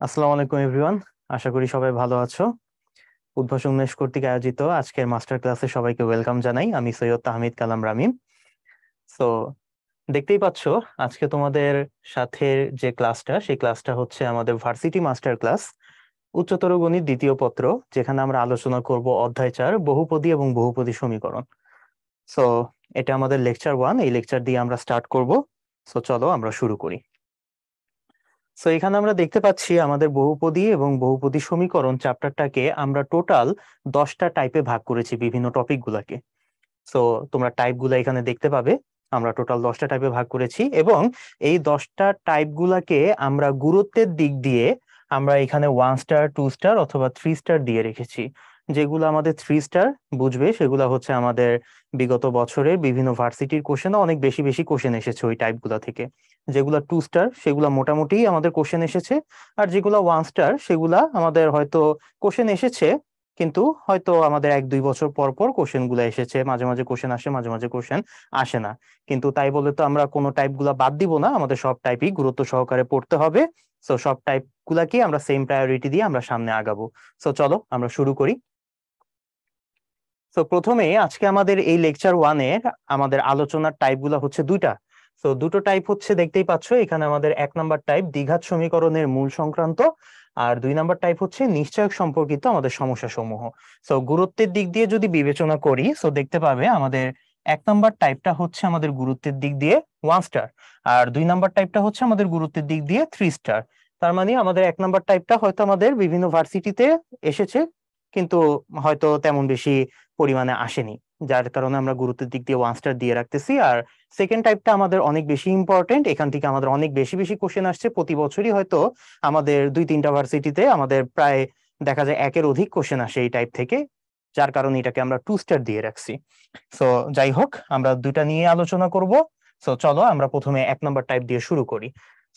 আসসালামু আলাইকুম এভরিওয়ান। আশা করি সবাই ভালো আছো। উদ্ভাসন উন্মেষ কর্তৃক আয়োজিত আজকের মাস্টার ক্লাসে সবাইকে ওয়েলকাম জানাই। আমি সৈয়দ তাহমিদ কালাম রামিম। তো দেখতেই পাচ্ছো, আজকে তোমাদের সাথে যে ক্লাসটা, সেই ক্লাসটা হচ্ছে আমাদের ভার্সিটি মাস্টার ক্লাস, উচ্চতর গণিত দ্বিতীয় পত্র, যেখানে আমরা আলোচনা করব অধ্যায় 4 বহুপদী এবং বহুপদী সমীকরণ। সো এটা আমাদের লেকচার 1। এই লেকচার দিয়ে আমরা স্টার্ট করব। সো চলো আমরা শুরু করি। সো এখানে আমরা দেখতে পাচ্ছি আমাদের বহুপদী এবং বহুপদী সমীকরণ চ্যাপ্টারটাকে আমরা টোটাল 10টা টাইপে ভাগ করেছি, বিভিন্ন টপিক গুলাকে। সো তোমরা টাইপ গুলা এখানে দেখতে পাবে। আমরা টোটাল 10টা টাইপে ভাগ করেছি এবং এই 10টা টাইপ গুলাকে আমরা গুরুত্বের দিক দিয়ে আমরা এখানে 1 স্টার, 2 স্টার অথবা 3 স্টার দিয়ে রেখেছি। যেগুলো আমাদের 3 স্টার বুঝবে, সেগুলো হচ্ছে আমাদের বিগত বছরের বিভিন্ন ভার্সিটির কোশ্চেনে অনেক বেশি বেশি কোশ্চেন এসেছে ওই টাইপগুলা থেকে। যেগুলা 2 স্টার সেগুলা মোটামুটি আমাদের কোশ্চেন এসেছে, আর যেগুলা 1 স্টার সেগুলা আমাদের হয়তো কোশ্চেন এসেছে, কিন্তু হয়তো আমাদের 1-2 বছর পর পর কোশ্চেন গুলা এসেছে। মাঝে মাঝে কোশ্চেন আসে, মাঝে মাঝে কোশ্চেন আসে না। কিন্তু তাই বলে তো আমরা কোনো টাইপ গুলা বাদ দিব না, আমাদের সব টাইপই গুরুত্ব সহকারে পড়তে হবে। সো সব টাইপ গুলাকে আমরা সেম প্রায়োরিটি দিয়ে আমরা সামনে আগাবো। সো চলো আমরা শুরু করি। তো প্রথমে আজকে আমাদের এই লেকচার 1-এর আমাদের আলোচনার টাইপ গুলা হচ্ছে দুইটা। তো দুটো টাইপ হচ্ছে, দেখতেই পাচ্ছ এখানে আমাদের 1 নম্বর টাইপ দ্বিঘাত সমীকরণের মূল সংক্রান্ত, আর 2 নম্বর টাইপ হচ্ছে নিশ্চয়ক সম্পর্কিত আমাদের সমস্যা সমূহ। সো গুরুত্বের দিক দিয়ে যদি বিবেচনা করি, সো দেখতে পাবে আমাদের 1 নম্বর টাইপটা হচ্ছে আমাদের গুরুত্বের দিক দিয়ে 1 স্টার, আর 2 নম্বর টাইপটা হচ্ছে আমাদের গুরুত্বের দিক দিয়ে 3 স্টার। তার মানে আমাদের 1 নম্বর টাইপটা হয়তো আমাদের বিভিন্ন ভার্সিটিতে এসেছে, কিন্তু হয়তো তেমন বেশি পরিমাণে আসেনি, যার কারণে আমরা গুরুত্বের দিক দিয়ে 1 স্টার দিয়ে রাখতেছি। আর সেকেন্ড টাইপটা আমাদের অনেক বেশি ইম্পর্টেন্ট, এখান থেকে আমাদের অনেক বেশি বেশি কোশ্চেন আসছে প্রতি বছরই। হয়তো আমাদের 2-3টা ভার্সিটিতে আমাদের প্রায় দেখা যায় 1-এর অধিক কোশ্চেন আসে এই টাইপ থেকে, যার কারণে এটাকে আমরা 2 স্টার দিয়ে রাখছি। সো যাই হোক, আমরা দুইটা নিয়ে আলোচনা করব। সো চলো আমরা প্রথমে 1 নম্বর টাইপ দিয়ে শুরু করি।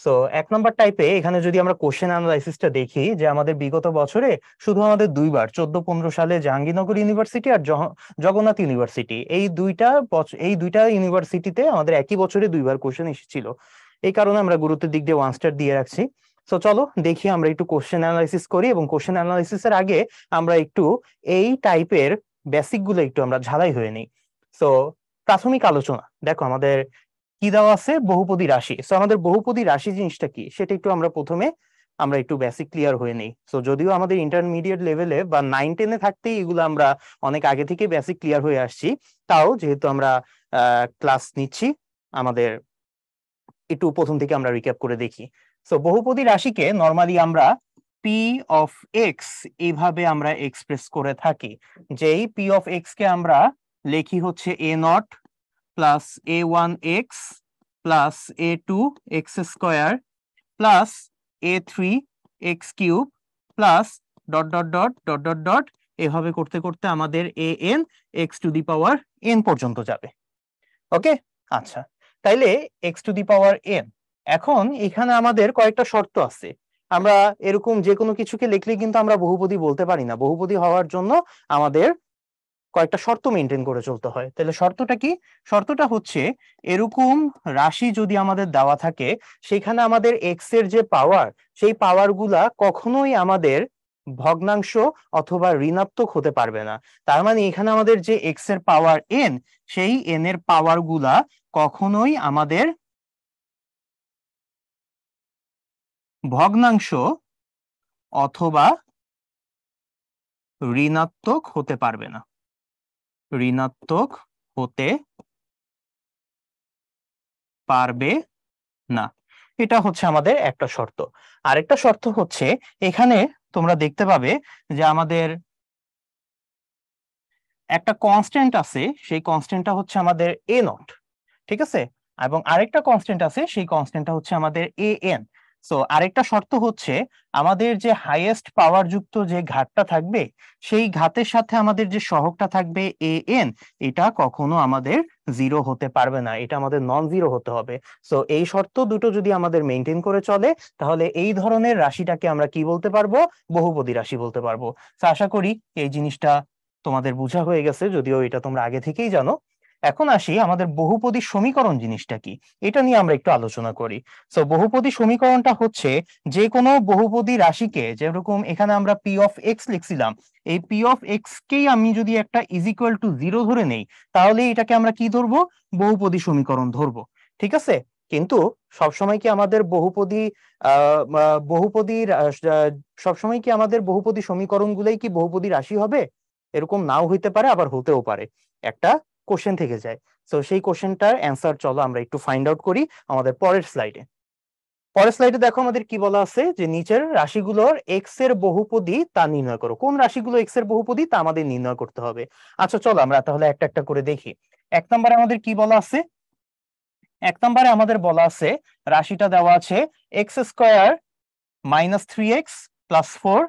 সো 1 নম্বর টাইপে এখানে যদি আমরা কোশ্চেন অ্যানালাইসিসটা দেখি, যে আমাদের বিগত বছরে শুধু আমাদের দুইবার 14-15 সালে জাহাঙ্গীরনগর ইউনিভার্সিটি আর জগন্নাথ ইউনিভার্সিটি, এই দুইটা ইউনিভার্সিটিতে আমাদের একই বছরে দুইবার কোশ্চেন এসেছিল। এই কারণে আমরা গুরুত্বের দিক দিয়ে 1 স্টার দিয়ে রাখছি। তো চলো দেখি আমরা একটু কোশ্চেন অ্যানালাইসিস করি, এবং কোশ্চেন অ্যানালাইসিসের আগে আমরা একটু এই টাইপের বেসিক গুলো একটু আমরা ঝালাই হয়ে নিই। তো প্রাথমিক আলোচনা দেখো, আমাদের কি দেওয়া আছে, বহুপদী রাশি। সো আমাদের বহুপদী রাশি জিনিসটা কি সেটা একটু আমরা একটু বেসিক ক্লিয়ার হয়ে নেই। সো যদিও আমাদের ইন্টারমিডিয়েট লেভেলে বা 9-10-এ থাকতেই এগুলো আমরা অনেক আগে থেকে বেসিক ক্লিয়ার হয়ে আসছি, তাও যেহেতু আমরা ক্লাস নিচ্ছি, আমাদের একটু প্রথম থেকে আমরা রিক্যাপ করে দেখি। সো বহুপদী রাশিকে নর্মালি আমরা পি অফ এক্স এইভাবে আমরা এক্সপ্রেস করে থাকি। যেই পি অফ এক্স কে আমরা লিখি হচ্ছে A0 plus A1x plus A2x² plus A3x³ plus dot dot dot dot dot dot, এভাবে করতে করতে আমাদের an x⁴n পর্যন্ত যাবে। ওকে, আচ্ছা, তাইলে x⁴n। এখন এখানে আমাদের কয়েকটা শর্ত আছে। আমরা এরকম যে কোনো কিছুকে লিখলে কিন্তু আমরা বহুপদী বলতে পারি না। বহুপদী হওয়ার জন্য আমাদের কয়েকটা শর্ত মেনটেন করে চলতে হয়। তাহলে শর্তটা কি? শর্তটা হচ্ছে, এরকম রাশি যদি আমাদের দেওয়া থাকে, সেখানে আমাদের এক্স এর যে পাওয়ার, সেই পাওয়ার গুলা কখনোই আমাদের ভগ্নাংশ অথবা ঋণাত্মক হতে পারবে না। তার মানে এখানে আমাদের যে এক্স এর পাওয়ার এন, সেই এন এর পাওয়ার গুলা কখনোই আমাদের ভগ্নাংশ অথবা ঋণাত্মক হতে পারবে না। ঋণাত্মক হতে পারবে না, এটা হচ্ছে আমাদের একটা শর্ত। আরেকটা শর্ত হচ্ছে, এখানে তোমরা দেখতে পাবে যে আমাদের একটা কনস্ট্যান্ট আছে, সেই কনস্ট্যান্টটা হচ্ছে আমাদের A0, ঠিক আছে? এবং আরেকটা কনস্ট্যান্ট আছে, সেই কনস্ট্যান্টটা হচ্ছে আমাদের an। সো আরেকটা শর্ত হচ্ছে, আমাদের যে হাইয়েস্ট পাওয়ার যুক্ত যে ঘাতটা থাকবে, সেই ঘাতের সাথে আমাদের যে সহগটা থাকবে an, এটা কখনো আমাদের জিরো হতে পারবে না, এটা আমাদের নন জিরো হতে হবে। সো এই শর্ত দুটো যদি আমাদের মেনটেন করে চলে, তাহলে এই ধরনের রাশিটাকে আমরা কি বলতে পারবো? বহুপদী রাশি বলতে পারবো। তো আশা করি এই জিনিসটা তোমাদের বোঝা হয়ে গেছে, যদিও এটা তোমরা আগে থেকেই জানো। এখন আসি আমাদের বহুপদী সমীকরণ জিনিসটা কি, এটা নিয়ে আমরা একটু আলোচনা করি। সো বহুপদী সমীকরণটা হচ্ছে যে কোনো বহুপদী রাশিকে, যেরকম এখানে আমরা পি অফ এক্স লিখছিলাম, এই পি অফ এক্স কেই আমি যদি একটা ইজ ইকুয়াল টু জিরো ধরে নেই, তাহলে এটাকে আমরা কি ধরবো, বহুপদী সমীকরণ ধরবো। ঠিক আছে, কিন্তু সবসময় কি আমাদের বহুপদী বহুপদীর সবসময় কি আমাদের বহুপদী সমীকরণ গুলাই কি বহুপদী রাশি হবে? এরকম নাও হইতে পারে, আবার হতেও পারে। একটা কোশ্চেন থেকে যায়। তো সেই কোশ্চেনটার অ্যান্সার চলো আমরা একটু ফাইন্ড আউট করি আমাদের পরের স্লাইডে। পরের স্লাইডে দেখো আমাদের কি বলা আছে, যে নিচের রাশিগুলোর এক্স এর বহুপদী তা নির্ণয় করো। কোন রাশিগুলো এক্স এর বহুপদী তা আমাদের নির্ণয় করতে হবে। আচ্ছা চলো আমরা তাহলে একটা একটা করে দেখি। এক নম্বরে আমাদের কি বলা আছে, এক নম্বরে আমাদের বলা আছে রাশিটা দেওয়া আছে x square minus 3x plus 4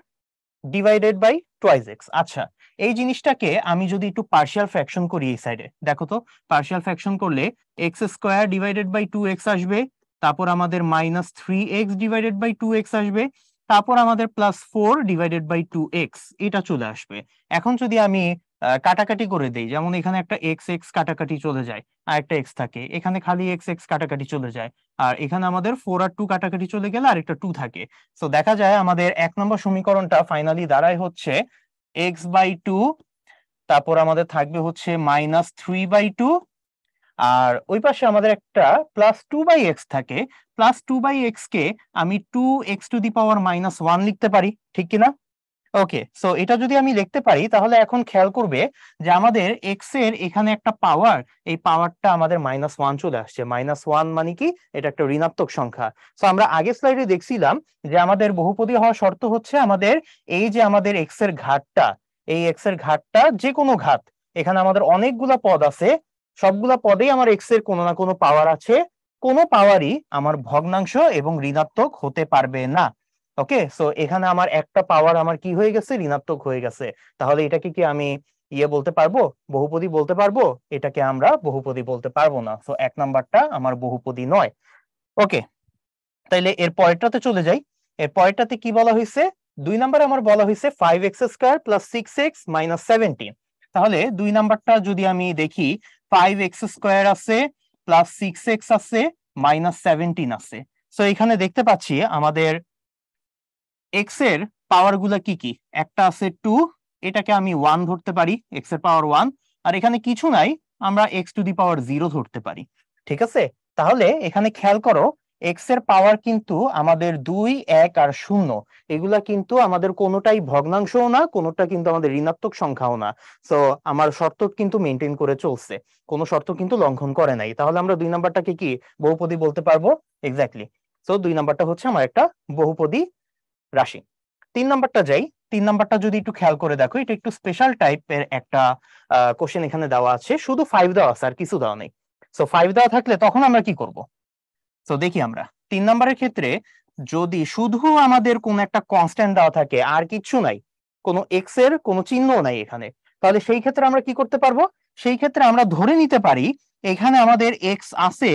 divided by twice x. আচ্ছা, এই জিনিসটাকে আমি যদি একটু পার্শিয়াল ফ্র্যাকশন করি, এই সাইডে দেখো তো, পার্শিয়াল ফ্র্যাকশন করলে x square divided by 2x আসবে, তারপর আমাদের minus 3x divided by 2x আসবে, তারপর আমাদের প্লাস 4 ডিভাইডেড বাই 2x এটা চলে আসবে। এখন যদি আমি কাটাকাটি করে দেই, যেমন এখানে একটা এক্স এক্স কাটাকাটি চলে যায়, আর একটা এক্স থাকে, এখানে খালি এক্স এক্স কাটাকাটি চলে যায়, আর এখানে আমাদের 4 আর 2 কাটাকাটি চলে গেলে আরেকটা 2 থাকে। তো দেখা যায় আমাদের এক নম্বর সমীকরণটা ফাইনালি দাঁড়ায় হচ্ছে এক্স বাই 2, তারপর আমাদের থাকবে হচ্ছে মাইনাস 3/2, আর ওই পাশে আমাদের একটা প্লাস 2/x থাকে। প্লাস 2/x কে আমি 2x⁻⁻1 লিখতে পারি, ঠিক কিনা? ওকে, সো এটা যদি আমি লিখতে পারি, তাহলে এখন খেয়াল করবে যে আমাদের এক্স এর এখানে একটা পাওয়ার, এই পাওয়ারটা আমাদের -1 চলে আসছে। -1 মানে কি, এটা একটা ঋণাত্মক সংখ্যা। সো আমরা আগের স্লাইডে দেখছিলাম যে আমাদের বহুপদী হওয়ার শর্ত হচ্ছে আমাদের এই যে আমাদের এক্স এর ঘাতটা, এই এক্স এর ঘাতটা যে কোনো ঘাত, এখানে আমাদের অনেকগুলা পদ আছে, সবগুলা পদেই আমার এক্স এর কোনো না কোনো পাওয়ার আছে, কোনো পাওয়ারই আমার ভগ্নাংশ এবং ঋণাত্মক হতে পারবে না। ওকে, সো এখানে আমার একটা পাওয়ার আমার কি হয়ে গেছে, ঋণাত্মক হয়ে গেছে। তাহলে এটাকে কি আমি বলতে পারবো, বহুপদী বলতে পারবো? এটাকে আমরা বহুপদী বলতে পারবো না। সো এক নাম্বারটা আমার বহুপদী নয়। ওকে, তাইলে এর পরেরটাতে চলে যাই। এর পরেরটাতে কি বলা হয়েছে, 2 নম্বরে আমার বলা হয়েছে 5x² প্লাস 6x মাইনাস 17। তাহলে 2 নাম্বারটা যদি আমি দেখি, 5x² আছে, প্লাস 6x আছে, মাইনাস 17 আছে। সো এখানে দেখতে পাচ্ছি আমাদের এক্স এর পাওয়ার গুলা কি কি, একটা আছে 2, এটাকে আমি 1 ধরতে পারি, এক্স এর পাওয়ার 1, আর এখানে কিছু নাই, আমরা x⁻0 ধরতে পারি। ঠিক আছে, তাহলে এখানে খেয়াল করো, এক্স এর পাওয়ার কিন্তু আমাদের 2, 1 আর 0, এগুলা কিন্তু আমাদের কোনোটাই ভগ্নাংশও না, কোনোটা কিন্তু আমাদের ঋণাত্মক সংখ্যাও না। সো আমার শর্ত কিন্তু মেনটেন করে চলছে, কোনো শর্ত কিন্তু লঙ্ঘন করে নাই। তাহলে আমরা 2 নাম্বারটাকে কি বহুপদী বলতে পারবো? এক্স্যাক্টলি। সো 2 নাম্বারটা হচ্ছে আমার একটা বহুপদী রাশি। 3 নাম্বারটা যাই। 3 নাম্বারটা যদি একটু খেয়াল করে দেখো, এটা একটু স্পেশাল টাইপের একটা কোশ্চেন এখানে দেওয়া আছে, শুধু 5 দেওয়া আছে, আর কিছু দেওয়া নেই। সো 5 দেওয়া থাকলে তখন আমরা কি করব? সো দেখি আমরা 3 নাম্বারের ক্ষেত্রে যদি শুধু আমাদের কোন একটা কনস্ট্যান্ট দেওয়া থাকে, আর কিছু নাই, কোনো এক্স এর কোনো চিহ্নও নাই এখানে, তাহলে সেই ক্ষেত্রে আমরা কি করতে পারবো? সেই ক্ষেত্রে আমরা ধরে নিতে পারি এখানে আমাদের এক্স আছে,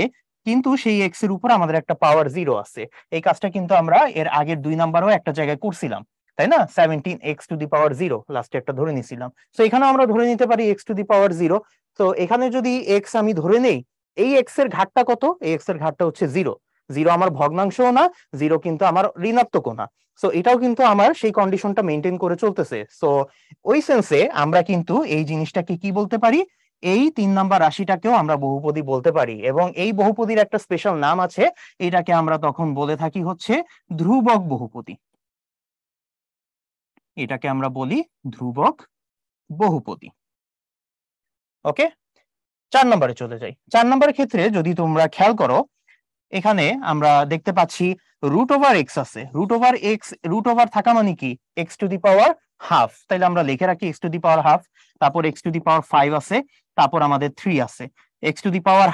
কিন্তু সেই এক্স এর উপর আমাদের একটা পাওয়ার 0 আছে। এই কাজটা কিন্তু আমরা এর আগের 2 নাম্বারও একটা জায়গায় করছিলাম, তাই না? 17x⁻0 লাস্টে একটা ধরে নিছিলাম। তো এখানে আমরা ধরে নিতে পারি x⁻0। তো এখানে যদি এক্স আমি ধরে নেই, এই এক্স এর ঘাতটা কত? এই এক্স এর ঘাতটা হচ্ছে 0। 0 আমার ভগ্নাংশও না, 0 কিন্তু আমার ঋণাত্মকও না। সো এটাও কিন্তু আমার সেই কন্ডিশনটা মেনটেন করে চলতেছে। সো ওই সেন্সে আমরা কিন্তু এই জিনিসটাকে কি বলতে পারি, এই 3 নাম্বার রাশিটাকেও আমরা বহুপদী বলতে পারি, এবং এই বহুপদীর একটা স্পেশাল নাম আছে, এটাকে আমরা তখন বলে থাকি হচ্ছে ধ্রুবক বহুপদী। এটাকে আমরা বলি ধ্রুবক বহুপদী। ওকে, 4 নম্বরে চলে যাই। 4 নম্বরের ক্ষেত্রে যদি তোমরা খেয়াল করো, এখানে আমরা দেখতে পাচ্ছি √x আছে। √x থাকা মানে কি, x⁻½ তাইলে আমরা লিখে রাখি x⁻½ তারপর x⁻5 আছে, তারপর আমাদের 3 আছে। x⁻½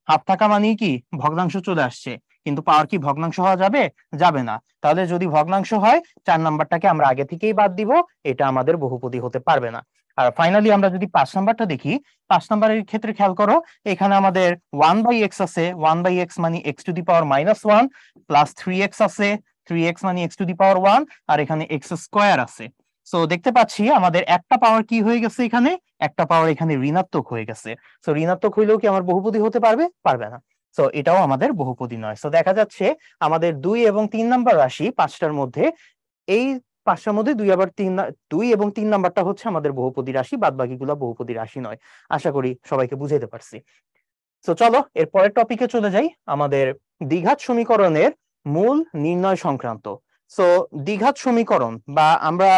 হাফ থাকা মানে কি, ভগ্নাংশ চলে আসছে, কিন্তু পাওয়ার কি ভগ্নাংশ হওয়া যাবে? যাবে না। তাহলে যদি ভগ্নাংশ হয়, 4 নাম্বারটাকে আমরা আগে থেকেই বাদ দিব, এটা আমাদের বহুপদী হতে পারবে না। আর ফাইনালি আমরা যদি 5 নাম্বারটা দেখি, 5 নাম্বারের ক্ষেত্রে খেয়াল করো, এখানে আমাদের 1/x আছে, 1/x মানে x⁻⁻1 প্লাস 3x আছে, 3x মানে x⁻1, আর এখানে x² আছে। সো দেখতে পাচ্ছি আমাদের একটা পাওয়ার কি হয়ে গেছে, এখানে একটা পাওয়ার এখানে ঋণাত্মক হয়ে গেছে। সো ঋণাত্মক হইলেও কি আমার বহুপদী হতে পারবে? পারবে না। সো এটাও আমাদের বহুপদী নয়। সো দেখা যাচ্ছে আমাদের 2 এবং 3 নাম্বার রাশি পাঁচটার মধ্যে, এই পাঁচটার মধ্যে দুই এবং তিন নাম্বারটা হচ্ছে আমাদের বহুপদী রাশি, বাদ বাকিগুলো বহুপদী রাশি নয়। আশা করি সবাইকে বুঝাইতে পারছি। তো চলো এর পরের টপিকে চলে যাই, আমাদের দ্বিঘাত সমীকরণের মূল নির্ণয় সংক্রান্ত। সো দ্বিঘাত সমীকরণ, বা আমরা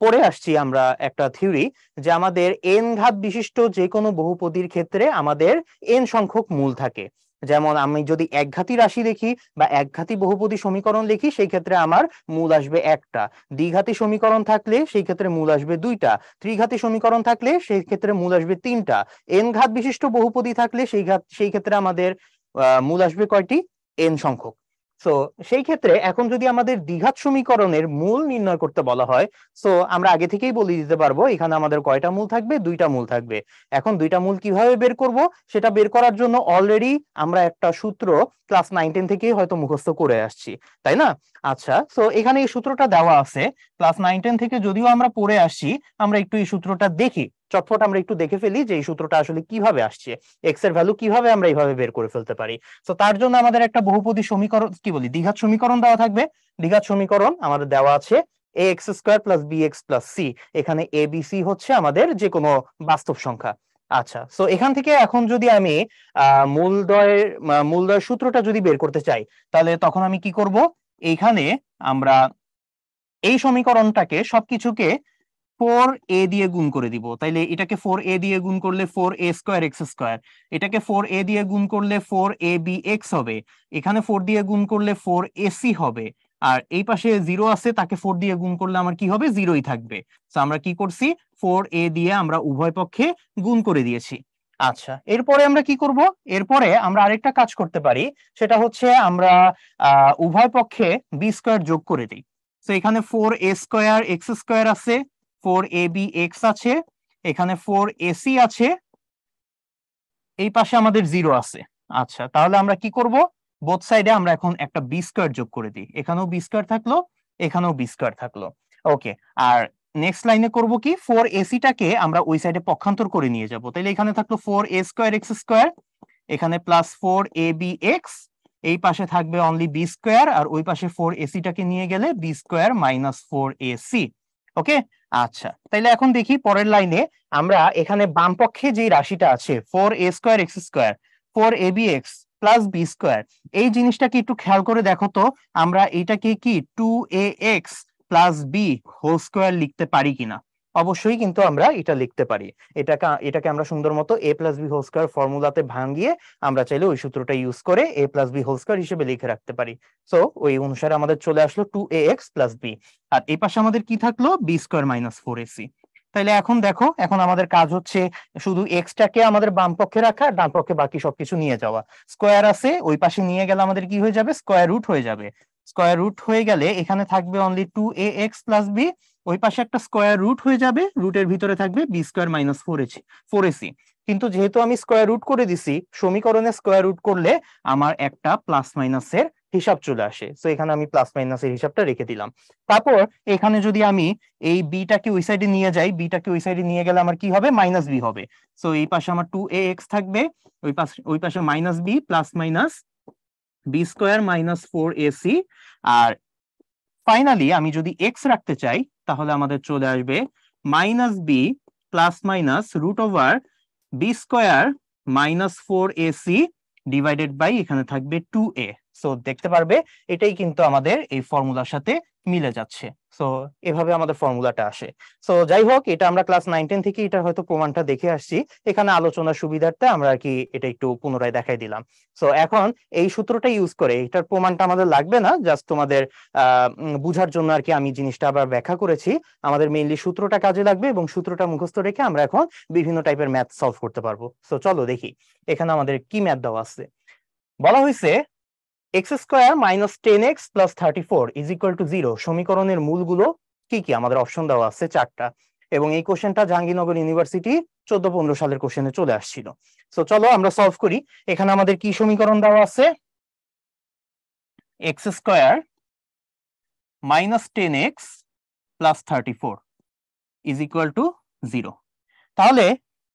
পড়ে আসছি আমরা একটা থিওরি, যে আমাদের এন ঘাত বিশিষ্ট যে কোনো বহুপদীর ক্ষেত্রে আমাদের এন সংখ্যক মূল থাকে। যেমন আমি যদি একঘাতী রাশি লিখি বা একঘাতী বহুপদী সমীকরণ লিখি, সেই ক্ষেত্রে আমার মূল আসবে একটা। দ্বিঘাতী সমীকরণ থাকলে সেই ক্ষেত্রে মূল আসবে দুইটা। ত্রিঘাতী সমীকরণ থাকলে সেই ক্ষেত্রে মূল আসবে তিনটা। এন ঘাত বিশিষ্ট বহুপদী থাকলে সেই ক্ষেত্রে আমাদের মূল আসবে কয়টি? এন সংখ্যক। সো সেই ক্ষেত্রে এখন যদি আমাদের দ্বিঘাত সমীকরণের মূল নির্ণয় করতে বলা হয়, সো আমরা আগে থেকেই বলে দিতে পারবো এখানে আমাদের কয়টা মূল থাকবে? দুইটা মূল থাকবে। এখন দুইটা মূল কিভাবে বের করব, সেটা বের করার জন্য অলরেডি আমরা একটা সূত্র ক্লাস 9-10 থেকেই হয়তো মুখস্থ করে আসছি, তাই না? আচ্ছা, সো এখানে এই সূত্রটা দেওয়া আছে ক্লাস 9-10 থেকে, যদিও আমরা পড়ে আসছি, আমরা একটু এই সূত্রটা দেখি, চটপট আমরা একটু দেখে ফেলি যে এই সূত্রটা আসলে কিভাবে আসছে, এক্স এর ভ্যালু কিভাবে আমরা এইভাবে বের করে ফেলতে পারি। তো তার জন্য আমাদের একটা বহুপদী সমীকরণ, কি বলি, দ্বিঘাত সমীকরণ দেওয়া থাকবে। দ্বিঘাত সমীকরণ আমাদের দেওয়া আছে ax square plus bx plus c। এখানে a b c হচ্ছে আমাদের যে কোনো বাস্তব সংখ্যা। আচ্ছা, সো এখান থেকে এখন যদি আমি মূলদ্বয়ের সূত্রটা যদি বের করতে চাই, তাহলে তখন আমি কি করব? এইখানে আমরা এই সমীকরণটাকে সবকিছুকে 4a দিয়ে গুণ করে দিব। তাইলে এটাকে 4a দিয়ে গুণ করলে 4a স্কয়ার এক্স স্কয়ার, এটাকে 4a দিয়ে গুণ করলে 4abx হবে, এখানে 4 দিয়ে গুণ করলে 4ac হবে, আর এই পাশে 0 আছে, তাকে 4 দিয়ে গুণ করলে আমার কি হবে? 0ই থাকবে। তো আমরা কি করছি? 4a দিয়ে আমরা উভয় পক্ষে গুণ করে দিয়েছি। আচ্ছা, এরপরে আমরা কি করব? এরপরে আমরা আরেকটা কাজ করতে পারি, সেটা হচ্ছে আমরা উভয় পক্ষে বি স্কয়ার যোগ করে দিই। তো এখানে 4a স্কয়ার এক্স স্কয়ার আছে, 4abx আছে, এখানে 4ac আছে, এই পাশে আমাদের 0 আছে। আচ্ছা, তাহলে আমরা কি করব? বোথ সাইডে আমরা এখন একটা বি স্কয়ার যোগ করে দিই। এখানেও বি স্কয়ার থাকলো, এখানেও বি স্কয়ার থাকলো। ওকে, আর নেক্সট লাইনে করব কি? 4ac টাকে আমরা ওই সাইডে পক্ষান্তর করে নিয়ে যাব। তাহলে এখানে থাকলো 4a স্কয়ার এক্স স্কয়ার, এখানে প্লাস 4abx, এই পাশে থাকবে অনলি বি স্কয়ার, আর ওই পাশে 4ac টাকে নিয়ে গেলে বি স্কয়ার মাইনাস 4ac। ওকে, আচ্ছা, তাইলে এখন দেখি পরের লাইনে আমরা এখানে বাম পক্ষে যে রাশিটা আছে 4a square x square, 4abx plus B square, এই জিনিসটাকে একটু খেয়াল করে দেখো তো, আমরা এটাকে কি 2ax plus B whole square লিখতে পারি কিনা? অবশ্যই কিন্তু আমরা এটা লিখতে পারি। এটাকে আমরা সুন্দর মতো a plus B whole square ফর্মুলাতে ভাঙিয়ে আমরা চাইলে ওই সূত্রটা ইউজ করে a plus B whole square হিসেবে লিখে রাখতে পারি। সো ওই অনুসারে আমাদের চলে আসলো 2ax প্লাস বি, আর এই পাশে আমাদের কি থাকলো? B square minus 4ac। তাইলে এখন দেখো, এখন আমাদের কাজ হচ্ছে শুধু এক্সটাকে আমাদের বাম পক্ষে রাখা, ডান পক্ষে বাকি সবকিছু নিয়ে যাওয়া। স্কয়ার আছে, ওই পাশে নিয়ে গেলে আমাদের কি হয়ে যাবে? স্কয়ার রুট হয়ে যাবে। স্কয়ার রুট হয়ে গেলে এখানে থাকবে অনলি 2ax প্লাস বি, ওই পাশে একটা স্কয়ার রুট হয়ে যাবে, রুটের ভিতরে থাকবে বি স্কয়ার মাইনাস 4ac। কিন্তু যেহেতু আমি স্কয়ার রুট করে দিছি, সমীকরণে স্কয়ার রুট করলে আমার একটা প্লাস মাইনাসের হিসাব চলে আসে। তো এখানে আমি প্লাস মাইনাসের হিসাবটা রেখে দিলাম। তারপর এখানে যদি আমি এই বিটাকে ওই সাইডে নিয়ে যাই, বিটাকে ওই সাইডে নিয়ে গেলে আমার কি হবে? মাইনাস বি হবে। সো এই পাশে আমার 2ax থাকবে, ওই পাশে minus b, plus minus b square minus 4ac। আর ফাইনালি আমি যদি এক্স রাখতে চাই, তাহলে আমাদের চলে আসবে minus b plus minus root over b square minus 4ac divided by এখানে থাকবে 2a। সো দেখতে পারবে এটাই কিন্তু আমাদের এই ফর্মুলার সাথে মিলে যাচ্ছে। সো এভাবে আমাদের ফর্মুলাটা আসে। সো যাই হোক, এটা আমরা ক্লাস 9-10 থেকে এটা হয়তো প্রমাণটা দেখে আসছি, এখানে আলোচনার সুবিধার্থে আমরা আর কি এটা একটু পুনরায় দেখাই দিলাম। সো এখন এই সূত্রটা ইউজ করে, এটার প্রমাণটা আমাদের লাগবে না, জাস্ট তোমাদের বুঝার জন্য আর কি আমি জিনিসটা আবার ব্যাখ্যা করেছি। আমাদের মেইনলি সূত্রটা কাজে লাগবে, এবং সূত্রটা মুখস্থ রেখে আমরা এখন বিভিন্ন টাইপের ম্যাথ সলভ করতে পারবো। সো চলো দেখি এখানে আমাদের কি ম্যাথ দেওয়া আছে। বলা হয়েছে x square minus 10x plus 34 is equal to 0 সমীকরণের মূলগুলো কি কি? আমাদের অপশন দেওয়া আছে 4টা, এবং এই কোশ্চেনটা জাহাঙ্গীরনগর ইউনিভার্সিটি 14-15 সালের কোশ্চেনে চলে আসছিল। সো চলো আমরা সলভ করি। এখানে আমাদের কি সমীকরণ দেওয়া আছে? X square minus 10x plus 34 is equal to 0। তাহলে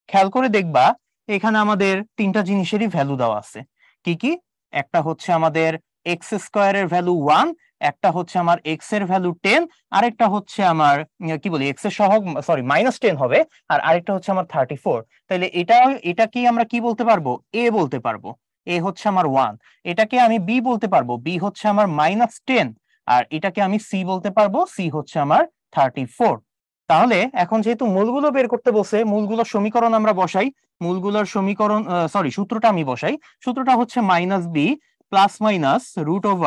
খেয়াল করে দেখবা এখানে আমাদের তিনটা জিনিসেরই ভ্যালু দেওয়া আছে। কি কি? একটা হচ্ছে আমাদের এক্স স্কোয়ারের ভ্যালু 1, একটা হচ্ছে আমার এক্স এর ভ্যালু 10, আরেকটা হচ্ছে আমার কি বলি এক্স এর সহগ সরি -10 হবে, আর আরেকটা হচ্ছে আমার 34। তাহলে এটা কি আমরা কি বলতে পারবো? এ বলতে পারবো। এ হচ্ছে আমার 1। এটাকে আমি বি বলতে পারবো, বি হচ্ছে আমার -10। আর এটাকে আমি সি বলতে পারবো, সি হচ্ছে আমার 34। তাহলে এখন যেহেতু মূলগুলো বের করতে বসে, মূলগুলোর সমীকরণ আমরা বসাই। মূলগুলোর সমীকরণ সূত্রটা আমি বসাই। সূত্রটা হচ্ছে -b plus minus √b²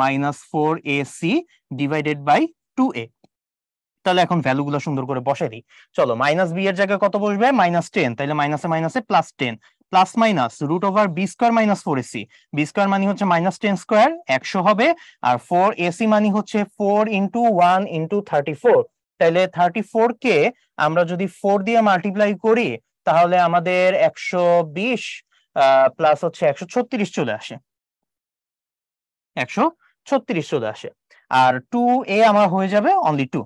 -4ac divided by 2a। তাহলে এখন ভ্যালুগুলো সুন্দর করে বসাই দিই। চলো, -b এর জায়গায় কত বসবে? -10। তাহলে মাইনাসে মাইনাসে +10 plus minus √b² -4ac। b² মানে হচ্ছে -10² 100 হবে, আর 4ac মানে হচ্ছে 4 × 1 × 34। তাহলে 34 কে আমরা যদি 4 দিয়ে মাল্টিপ্লাই করি তাহলে আমাদের 120 প্লাস হচ্ছে 136 চলে আসে। 136 চলে আসে। আর 2a আমার হয়ে যাবে অনলি 2।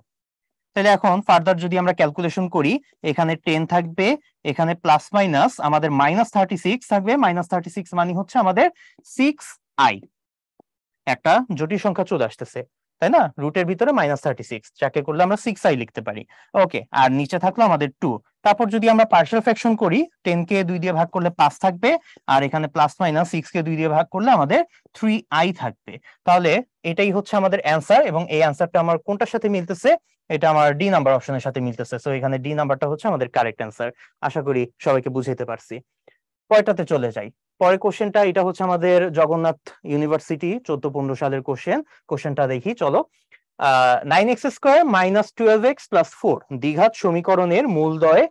তাহলে এখন ফার্দার যদি আমরা ক্যালকুলেশন করি, এখানে 10 থাকবে, এখানে প্লাস মাইনাস আমাদের -36 থাকবে। -36 মানে হচ্ছে আমাদের 6i। একটা জটিল সংখ্যা চলে আসতেছে, তাই না? রুটের ভিতরে -36, যাকে করলে আমরা 6i লিখতে পারি। ওকে, আর নিচে থাকলো আমাদের 2। তারপর যদি আমরা পার্শিয়াল ফ্র্যাকশন করি, 10 কে 2 দিয়ে ভাগ করলে 5 থাকবে, আর এখানে প্লাস মাইনাস 6 কে 2 দিয়ে ভাগ করলে আমাদের 3i থাকবে। তাহলে এটাই হচ্ছে আমাদের অ্যান্সার, এবং এই অ্যান্সারটা আমার কোনটার সাথে মিলতেছে? এটা আমার ডি নাম্বার অপশনের সাথে মিলতেছে। সো এখানে ডি নাম্বারটা হচ্ছে আমাদের কারেক্ট অ্যান্সার। আশা করি সবাইকে বুঝাইতে পারছি। পরেরটাতে চলে যাই। পরের কোশ্চেনটা এটা হচ্ছে আমাদের জগন্নাথ ইউনিভার্সিটি 14-15 সালের কোশ্চেন। কোশ্চেনটা দেখি, চলো। 9x² -12x + 4 দ্বিঘাত সমীকরণের মূলদ্বয়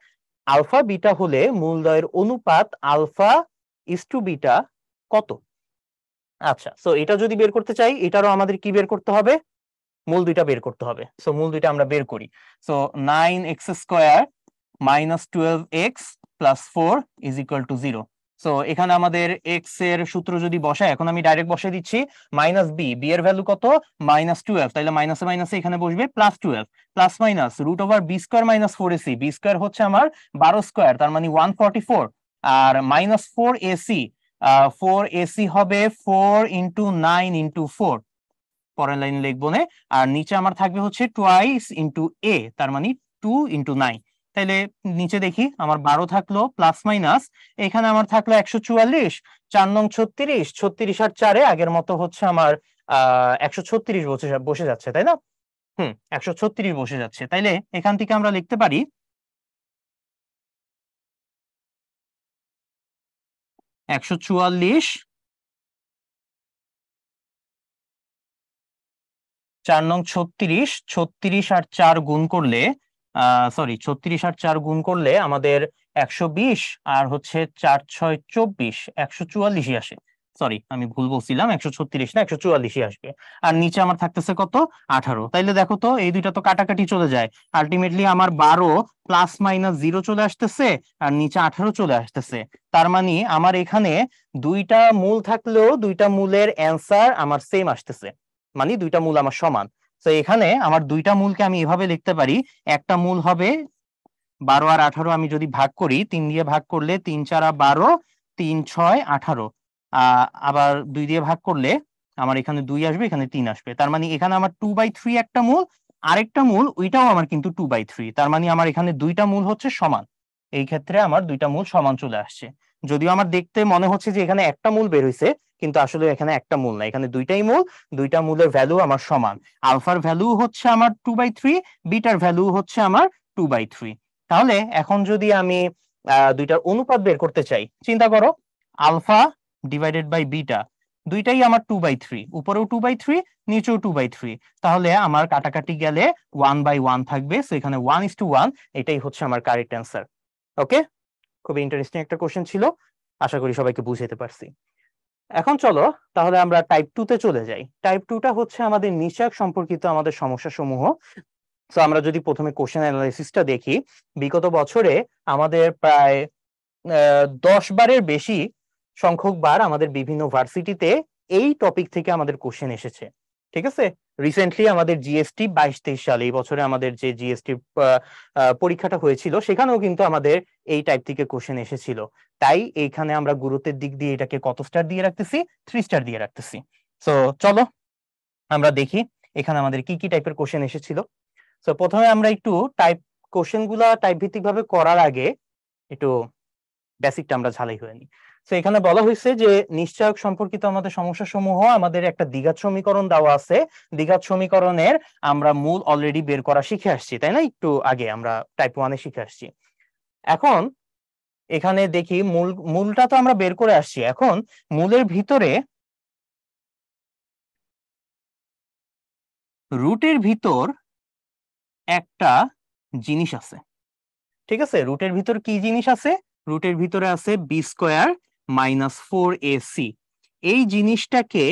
আলফা বিটা হলে মূলদ্বয়ের অনুপাত আলফা ইসটু বিটা কত? আচ্ছা, সো এটা যদি বের করতে চাই, এটারও আমাদের কি বের করতে হবে? মূল দুইটা বের করতে হবে। সো মূল দুইটা আমরা বের করি। So 9x² -12x + 4 = 0। সো এখানে আমাদের এক্স এর সূত্র যদি বসাই, এখন আমি ডাইরেক্ট বসাই দিচ্ছি। -b এর ভ্যালু কত? -12। তাহলে মাইনাসে মাইনাসে এখানে বসবে +12 plus minus √b² -4ac। b² হচ্ছে আমার 12², তার মানে 144। আর -4ac, 4ac হবে 4 × 9 × 4। পরের লাইন লিখবো না। আর নিচে আমার থাকবে হচ্ছে টোয়াইস ইন্টু এ, তার মানে 2 × 9। তাইলে নিচে দেখি আমার 12 থাকলো প্লাস মাইনাস, এখানে আমার থাকলো 144, 4 নং 36, 36 আর 4 আগের মতো হচ্ছে আমার 136 বসে যাচ্ছে, তাই না? 136 বসে যাচ্ছে। তাইলে এখান থেকে আমরা লিখতে পারি 144 4 নং 36, 36 আর 4 গুণ করলে সরি 36 আর 4 গুণ করলে আমাদের 120, আর হচ্ছে 4 6 24, 144ই আসে। সরি, আমি ভুল বলছিলাম, 136 না 144ই আসবে। আর নিচে আমার থাকতেছে কত? 18। তাইলে দেখো তো, এই দুইটা তো কাটাকাটি চলে যায়। আলটিমেটলি আমার 12 প্লাস মাইনাস 0 চলে আসতেছে, আর নিচে 18 চলে আসতেছে। তার মানে আমার এখানে দুইটা মূল থাকলেও দুইটা মূলের অ্যান্সার আমার সেম আসতেছে, মানে দুইটা মূল আমার সমান। তো এখানে আমার দুইটা মূলকে আমি এভাবে লিখতে পারি। একটা মূল হবে 12 আর 18, আমি যদি ভাগ করি 3 দিয়ে ভাগ করলে 3 4 12, 3 6 18। আবার 2 দিয়ে ভাগ করলে আমার এখানে 2 আসবে, এখানে 3 আসবে। তার মানে এখানে আমার 2/3 একটা মূল, আরেকটা মূল ওইটাও আমার কিন্তু 2/3। তার মানে আমার এখানে দুইটা মূল হচ্ছে সমান। এই ক্ষেত্রে আমার দুইটা মূল সমান চলে আসছে। যদিও আমার দেখতে মনে হচ্ছে যে এখানে একটা মূল বের হইছে, কিন্তু আসলে এখানে একটা মূল না, এখানে দুইটাই মূল। দুইটা মূলের ভ্যালু আমার সমান। আলফার ভ্যালু হচ্ছে আমার 2/3, বিটার ভ্যালু হচ্ছে আমার 2/3। তাহলে এখন যদি আমি দুইটার অনুপাত বের করতে চাই, চিন্তা করো, আলফা ডিভাইডেড বাই বিটা দুইটাই আমার 2/3, উপরেও 2/3, নিচেও 2/3। তাহলে আমার কাটাকাটি গেলে 1/1 থাকবে। সো এখানে 1:1, এটাই হচ্ছে আমার কারেক্ট অ্যান্সার। ওকে, খুবই ইন্টারেস্টিং একটা কোশ্চেন ছিল। আশা করি সবাইকে বুঝাতে পারছি। এখন চলো তাহলে আমরা টাইপ 2 তে চলে যাই। টাইপ 2টা হচ্ছে আমাদের নিশ্চয়ক সম্পর্কিত আমাদের সমস্যা সমূহ। তো আমরা যদি প্রথমে কোশ্চেন অ্যানালাইসিসটা দেখি, বিগত বছরে আমাদের প্রায় 10 বারের বেশি সংখ্যক বার আমাদের বিভিন্ন ভার্সিটিতে এই টপিক থেকে আমাদের কোশ্চেন এসেছে। ঠিক আছে। রিসেন্টলি আমাদের জিএসটি 22-23 সালে, এই বছরে আমাদের যে জিএসটি পরীক্ষাটা হয়েছিল সেখানেও কিন্তু আমাদের এই টাইপ থেকে কোশ্চেন এসেছিল। তাই এইখানে আমরা গুরুত্বের দিক দিয়ে এটাকে কত স্টার দিয়ে রাখতেছি? 3 স্টার দিয়ে রাখতেছি। তো চলো আমরা দেখি এখানে আমাদের কি কি টাইপের কোশ্চেন এসেছিল। তো প্রথমে আমরা একটু কোশ্চেন গুলা টাইপ ভিত্তিক ভাবে করার আগে একটু বেসিকটা আমরা ঝালাই হয়ে নিই। তো এখানে বলা হয়েছে যে নিশ্চয়ক সম্পর্কিত আমাদের সমস্যা সমূহ, আমাদের একটা দ্বিঘাত সমীকরণ দেওয়া আছে। দ্বিঘাত সমীকরণের আমরা মূল অলরেডি বের করা শিখে আসছি, তাই না? একটু আগে আমরা টাইপ 1-এ শিখে আসছি। এখন এখানে দেখি মূলটা তো আমরা বের করে আসছি। এখন মূলের ভিতরে রুটের ভিতর একটা জিনিস আছে। ঠিক আছে, রুটের ভিতর কি জিনিস আছে? রুটের ভিতরে আছে b² - 4ac। এই জিনিসটাকে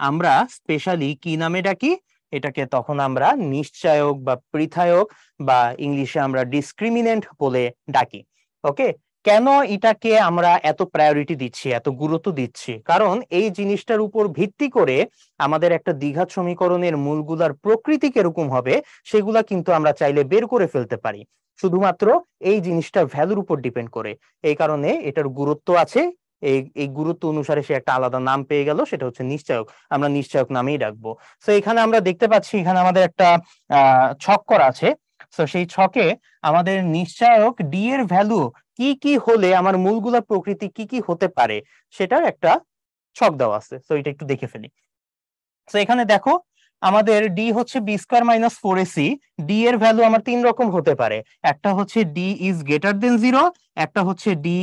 আমরা স্পেশালি কি নামে ডাকি? এটাকে তখন আমরা নিশ্চায়ক বা পৃথায়ক বা ইংলিশে আমরা ডিসক্রিমিনেন্ট বলে ডাকি। ওকে, কেন এটাকে আমরা এত প্রায়োরিটি দিচ্ছি, এত গুরুত্ব দিচ্ছি? কারণ এই জিনিসটার উপর ভিত্তি করে আমাদের একটা দ্বিঘাত সমীকরণের মূলগুলার প্রকৃতি কিরকম হবে সেগুলা কিন্তু আমরা চাইলে বের করে ফেলতে পারি, শুধুমাত্র এই জিনিসটার ভ্যালুর উপর ডিপেন্ড করে। এই কারণে এটার গুরুত্ব আছে। এই গুরুত্ব অনুসারে সে একটা আলাদা নাম পেয়ে গেল, সেটা হচ্ছে নিশ্চয়ক। আমরা নিশ্চয়ক নামেই ডাকবো। তো এখানে আমরা দেখতে পাচ্ছি এখানে আমাদের একটা ছক করা আছে। তো সেই ছকে আমাদের নিশ্চয়ক ডি এর ভ্যালু কি কি হলে আমার মূলগুলার প্রকৃতি কি কি হতে পারে সেটার একটা ছক দেওয়া আছে। তো এটা একটু দেখে ফেলি। তো এখানে দেখো আমাদের ডি হচ্ছে b²-4ac। ডি এর ভ্যালু আমার তিন রকম হতে পারে। একটা হচ্ছে ডি ইজ গ্রেটার দেন 0, একটা হচ্ছে ডি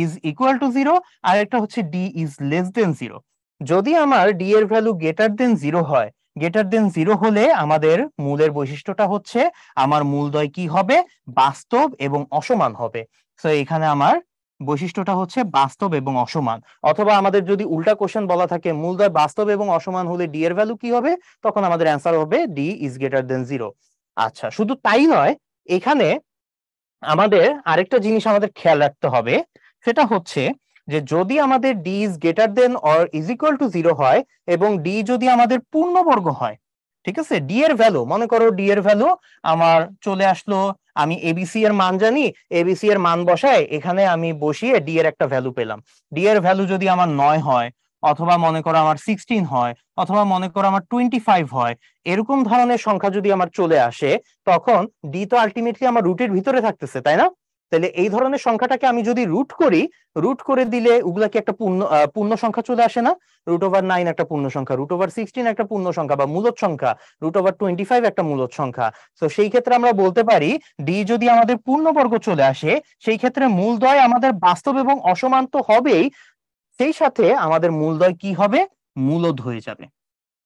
ইজ ইকুয়াল টু 0, আর একটা হচ্ছে ডি ইজ লেস দেন 0। যদি আমার ডি এর ভ্যালু গ্রেটার দেন 0 হয়, গ্রেটার দেন 0 হলে আমাদের মূলের বৈশিষ্ট্যটা হচ্ছে আমার মূলদ্বয় কি হবে? বাস্তব এবং অসমান হবে। তো এখানে আমার বৈশিষ্ট্যটা হচ্ছে বাস্তব এবং অসমান। অথবা আমাদের যদি উল্টা কোশ্চেন বলা থাকে মূলদ্বয় বাস্তব এবং অসমান হলে ডি এর ভ্যালু কি হবে, তখন আমাদের অ্যান্সার হবে ডি ইজ গ্রেটার দেন 0। আচ্ছা, শুধু তাই নয়, এখানে আমাদের আরেকটা জিনিস আমাদের খেয়াল রাখতে হবে। সেটা হচ্ছে যে যদি আমাদের D is greater than or is equal to 0 হয় এবং ডি যদি আমাদের পূর্ণবর্গ হয়, ঠিক আছে, ডি এর ভ্যালু, মনে করো ডি এর ভ্যালু আমার চলে আসলো, আমি এবিসি এর মান জানি, এবিসি এর মান বসায় এখানে আমি বসিয়ে ডি এর একটা ভ্যালু পেলাম। ডি এর ভ্যালু যদি আমার 9 হয়, অথবা মনে করো আমার 16 হয়, অথবা মনে করো আমার 25 হয়, এরকম ধরনের সংখ্যা যদি আমার চলে আসে, তখন ডি তো আলটিমেটলি আমার রুটের ভিতরে থাকতেছে, তাই না? তাহলে এই ধরনের সংখ্যাটাকে আমি যদি রুট করি, রুট করে দিলে ওগুলা কি একটা পূর্ণ সংখ্যা চলে আসে না? √9 একটা পূর্ণ সংখ্যা, √16 একটা পূর্ণ সংখ্যা বা মূলদ সংখ্যা, √25 একটা মূলদ সংখ্যা। তো সেই ক্ষেত্রে আমরা বলতে পারি ডি যদি আমাদের পূর্ণবর্গ চলে আসে, সেই ক্ষেত্রে মূলদ্বয় আমাদের বাস্তব এবং অসমান তো হবেই, সেই সাথে আমাদের মূলদ্বয় কি হবে? মূলদ হয়ে যাবে।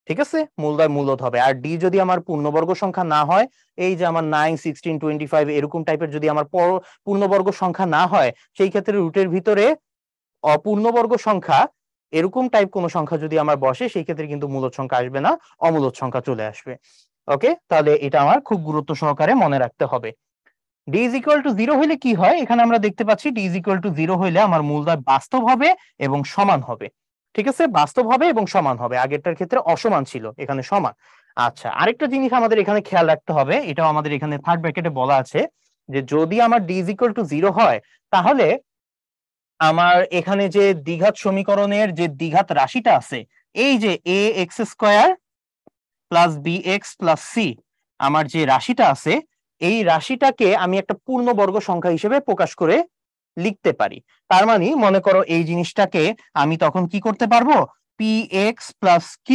ঠিক আছে, মূলদ্বয় মূলদ হবে। আর ডি যদি আমার পূর্ণবর্গ সংখ্যা না হয়, এই যে আমার 9, 16, 25 এরকম টাইপের যদি আমার পূর্ণবর্গ সংখ্যা না হয়, সেই ক্ষেত্রে রুটের ভিতরে অপূর্ণবর্গ সংখ্যা এরকম টাইপ কোন সংখ্যা যদি আমার বসে, সেই ক্ষেত্রে কিন্তু মূলদ সংখ্যা আসবে না, অমূলদ সংখ্যা চলে আসবে। ওকে, তাহলে এটা আমার খুব গুরুত্ব সহকারে মনে রাখতে হবে। ডি ইজ ইকুয়াল টু 0 হলে কি হয়? এখানে আমরা দেখতে পাচ্ছি ডি ইজ ইকুয়াল টু 0 হলে আমার মূলদ্বয় বাস্তব হবে এবং সমান হবে। ঠিক আছে, বাস্তব হবে এবং সমান হবে। আগেরটার ক্ষেত্রে অসমান ছিল, এখানে সমান। আচ্ছা, আরেকটা জিনিস আমাদের এখানে খেয়াল রাখতে হবে, এটাও আমাদের এখানে থার্ড ব্র্যাকেটে বলা আছে, যে যদি আমার ডি ইজ ইকুয়াল টু 0 হয়, তাহলে আমার এখানে যে দ্বিঘাত সমীকরণের যে দ্বিঘাত রাশিটা আছে, এই যে ax² + bx + c, আমার যে রাশিটা আছে, এই রাশিটাকে আমি একটা পূর্ণবর্গ সংখ্যা হিসেবে প্রকাশ করে লিখতে পারি। তার মানে মনে করো এই জিনিসটাকে আমি তখন কি করতে পারবো? px + q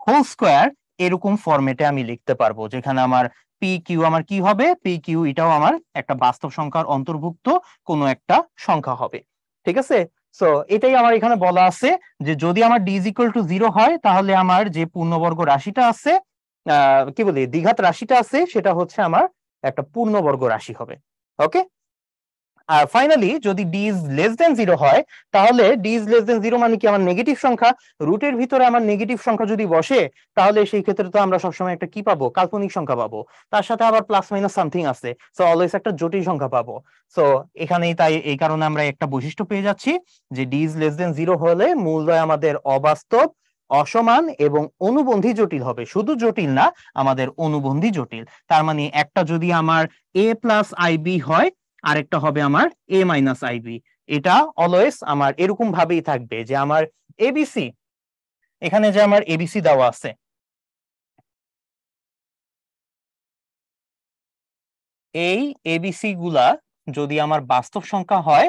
হোল স্কয়ার এরকম ফরম্যাটে আমি লিখতে পারবো, যেখানে আমার পি কিউ আমার কি হবে? পি কিউ এটাও আমার একটা বাস্তব সংখ্যার অন্তর্ভুক্ত কোনো একটা সংখ্যা হবে। ঠিক আছে, সো এটাই আমার এখানে বলা আছে যে যদি আমার ডি ইজ ইকুয়াল টু 0 হয়, তাহলে আমার যে পূর্ণবর্গ রাশিটা আছে, কি বলি, দ্বিঘাত রাশিটা আছে, সেটা হচ্ছে আমার একটা পূর্ণবর্গ রাশি হবে। ওকে, আর ফাইনালি যদি ডি ইজ লেস দেন 0 হয়, তাহলে ডি ইজ লেস দেন 0 মানে কি? আমার নেগেটিভ সংখ্যা। রুটের ভিতরে আমার নেগেটিভ সংখ্যা যদি বসে, তাহলে সেই ক্ষেত্রে তো আমরা সবসময় একটা কি পাবো? কাল্পনিক সংখ্যা পাবো। তার সাথে আবার প্লাস মাইনাস সামথিং আছে, সো অলওয়েজ একটা জটিল সংখ্যা পাবো। সো এখানেই তাই এই কারণে আমরা একটা বৈশিষ্ট্য পেয়ে যাচ্ছি যে ডি ইজ লেস দেন 0 হলে মূলদ্বয় আমাদের অবাস্তব অসমান এবং অনুবন্ধী জটিল হবে, শুধু জটিল না, আমাদের অনুবন্ধী জটিল। তার মানে একটা যদি আমার এ প্লাস আইবি হয়, আরেকটা হবে আমার এ মাইনাস আইবি। এটা অলওয়েজ আমার এরকম ভাবেই থাকবে যে আমার এবিসি, এখানে যে আমার এবিসি দেওয়া আছে, এই এবিসি গুলা যদি আমার বাস্তব সংখ্যা হয়,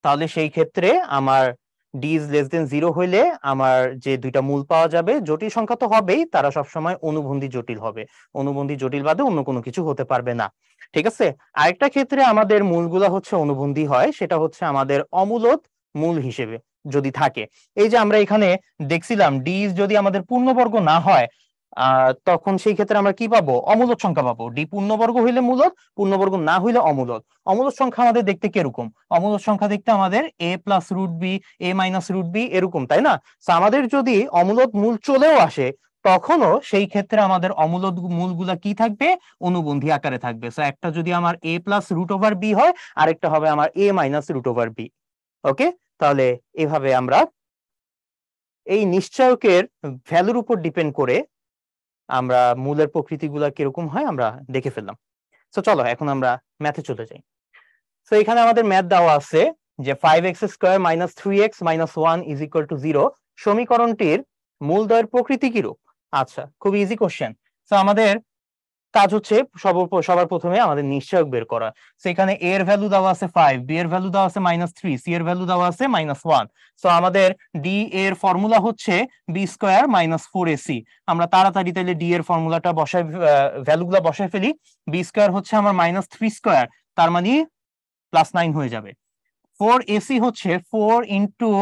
তাহলে সেই ক্ষেত্রে আমার ডি ইজ লেস দেন 0 হইলে আমার যে দুইটা মূল পাওয়া যাবে, জটিল সংখ্যা তো হবেই, তারা সবসময় অনুবন্ধী জটিল হবে। অনুবন্ধী জটিল বাদে অন্য কোনো কিছু হতে পারবে না। ঠিক আছে। আরেকটা ক্ষেত্রে আমাদের মূলগুলা হচ্ছে অনুবন্ধী হয়, সেটা হচ্ছে আমাদের অমূলদ মূল হিসেবে যদি থাকে। এই যে আমরা এখানে দেখছিলাম ডি যদি আমাদের পূর্ণবর্গ না হয়, তখন সেই ক্ষেত্রে আমরা কি পাবো? অমূলদ সংখ্যা পাবো। ডি পূর্ণবর্গ হইলে মূলদ, পূর্ণবর্গ না হইলে অমূলদ। অমূলদ সংখ্যা আমাদের দেখতে কিরকম? অমূলদ সংখ্যা দেখতে আমাদের এ প্লাস রুট বি, এ মাইনাস রুট বি এরকম, তাই না? আমাদের যদি অমূলদ মূল চলেও আসে, তখনও সেই ক্ষেত্রে আমাদের অমূলদ মূলগুলা কি থাকবে? অনুবন্ধী আকারে থাকবে। একটা যদি আমার এ প্লাস রুট ওভার বি হয়, আরেকটা হবে আমার এ মাইনাস রুট ওভার বি। ওকে, তাহলে এভাবে আমরা এই নিশ্চয়কের ভ্যালুর উপর ডিপেন্ড করে আমরা মূলের প্রকৃতিগুলা কিরকম হয় আমরা দেখে ফেললাম। চলো এখন আমরা ম্যাথে চলে যাই। এখানে আমাদের ম্যাথ দেওয়া আছে যে 5x² - 3x - 1 = 0 সমীকরণটির মূলদ্বয়ের প্রকৃতি কিরূপ? আচ্ছা, খুব ইজি কোশ্চেন। আমাদের কাজ হচ্ছে সবার প্রথমে আমাদের নিশ্চয়ক বের করা। এখানে a এর ভ্যালু দেওয়া আছে 5, b এর ভ্যালু দেওয়া আছে -3, c এর ভ্যালু দেওয়া আছে -1। আমাদের d এর ফর্মুলা হচ্ছে b² - 4ac। আমরা তাড়াতাড়ি তাহলে d এর ফর্মুলাটা বসাই, ভ্যালুগুলো বসাই ফেলি। b² হচ্ছে আমার -3², তার মানে +9 হয়ে যাবে। 4ac হচ্ছে 4 ×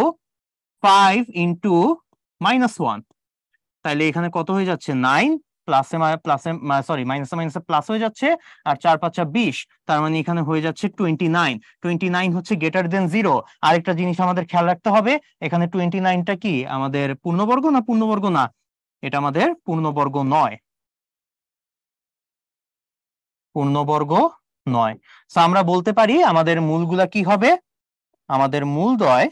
5 × -1, তাইলে এখানে কত হয়ে যাচ্ছে? 9, প্লাসে প্লাসে সরি মাইনাসে মাইনাসে প্লাস হয়ে যাচ্ছে, আর 4 5 20, তার মানে এখানে হয়ে যাচ্ছে 29। 29 হচ্ছে গ্রেটার দেন 0। আরেকটা জিনিস আমাদের খেয়াল রাখতে হবে, এখানে 29টা কি আমাদের পূর্ণবর্গ না পূর্ণবর্গ না? এটা আমাদের পূর্ণবর্গ নয়, পূর্ণবর্গ নয়। আমরা বলতে পারি আমাদের মূলগুলা কি হবে? আমাদের মূলদ্বয়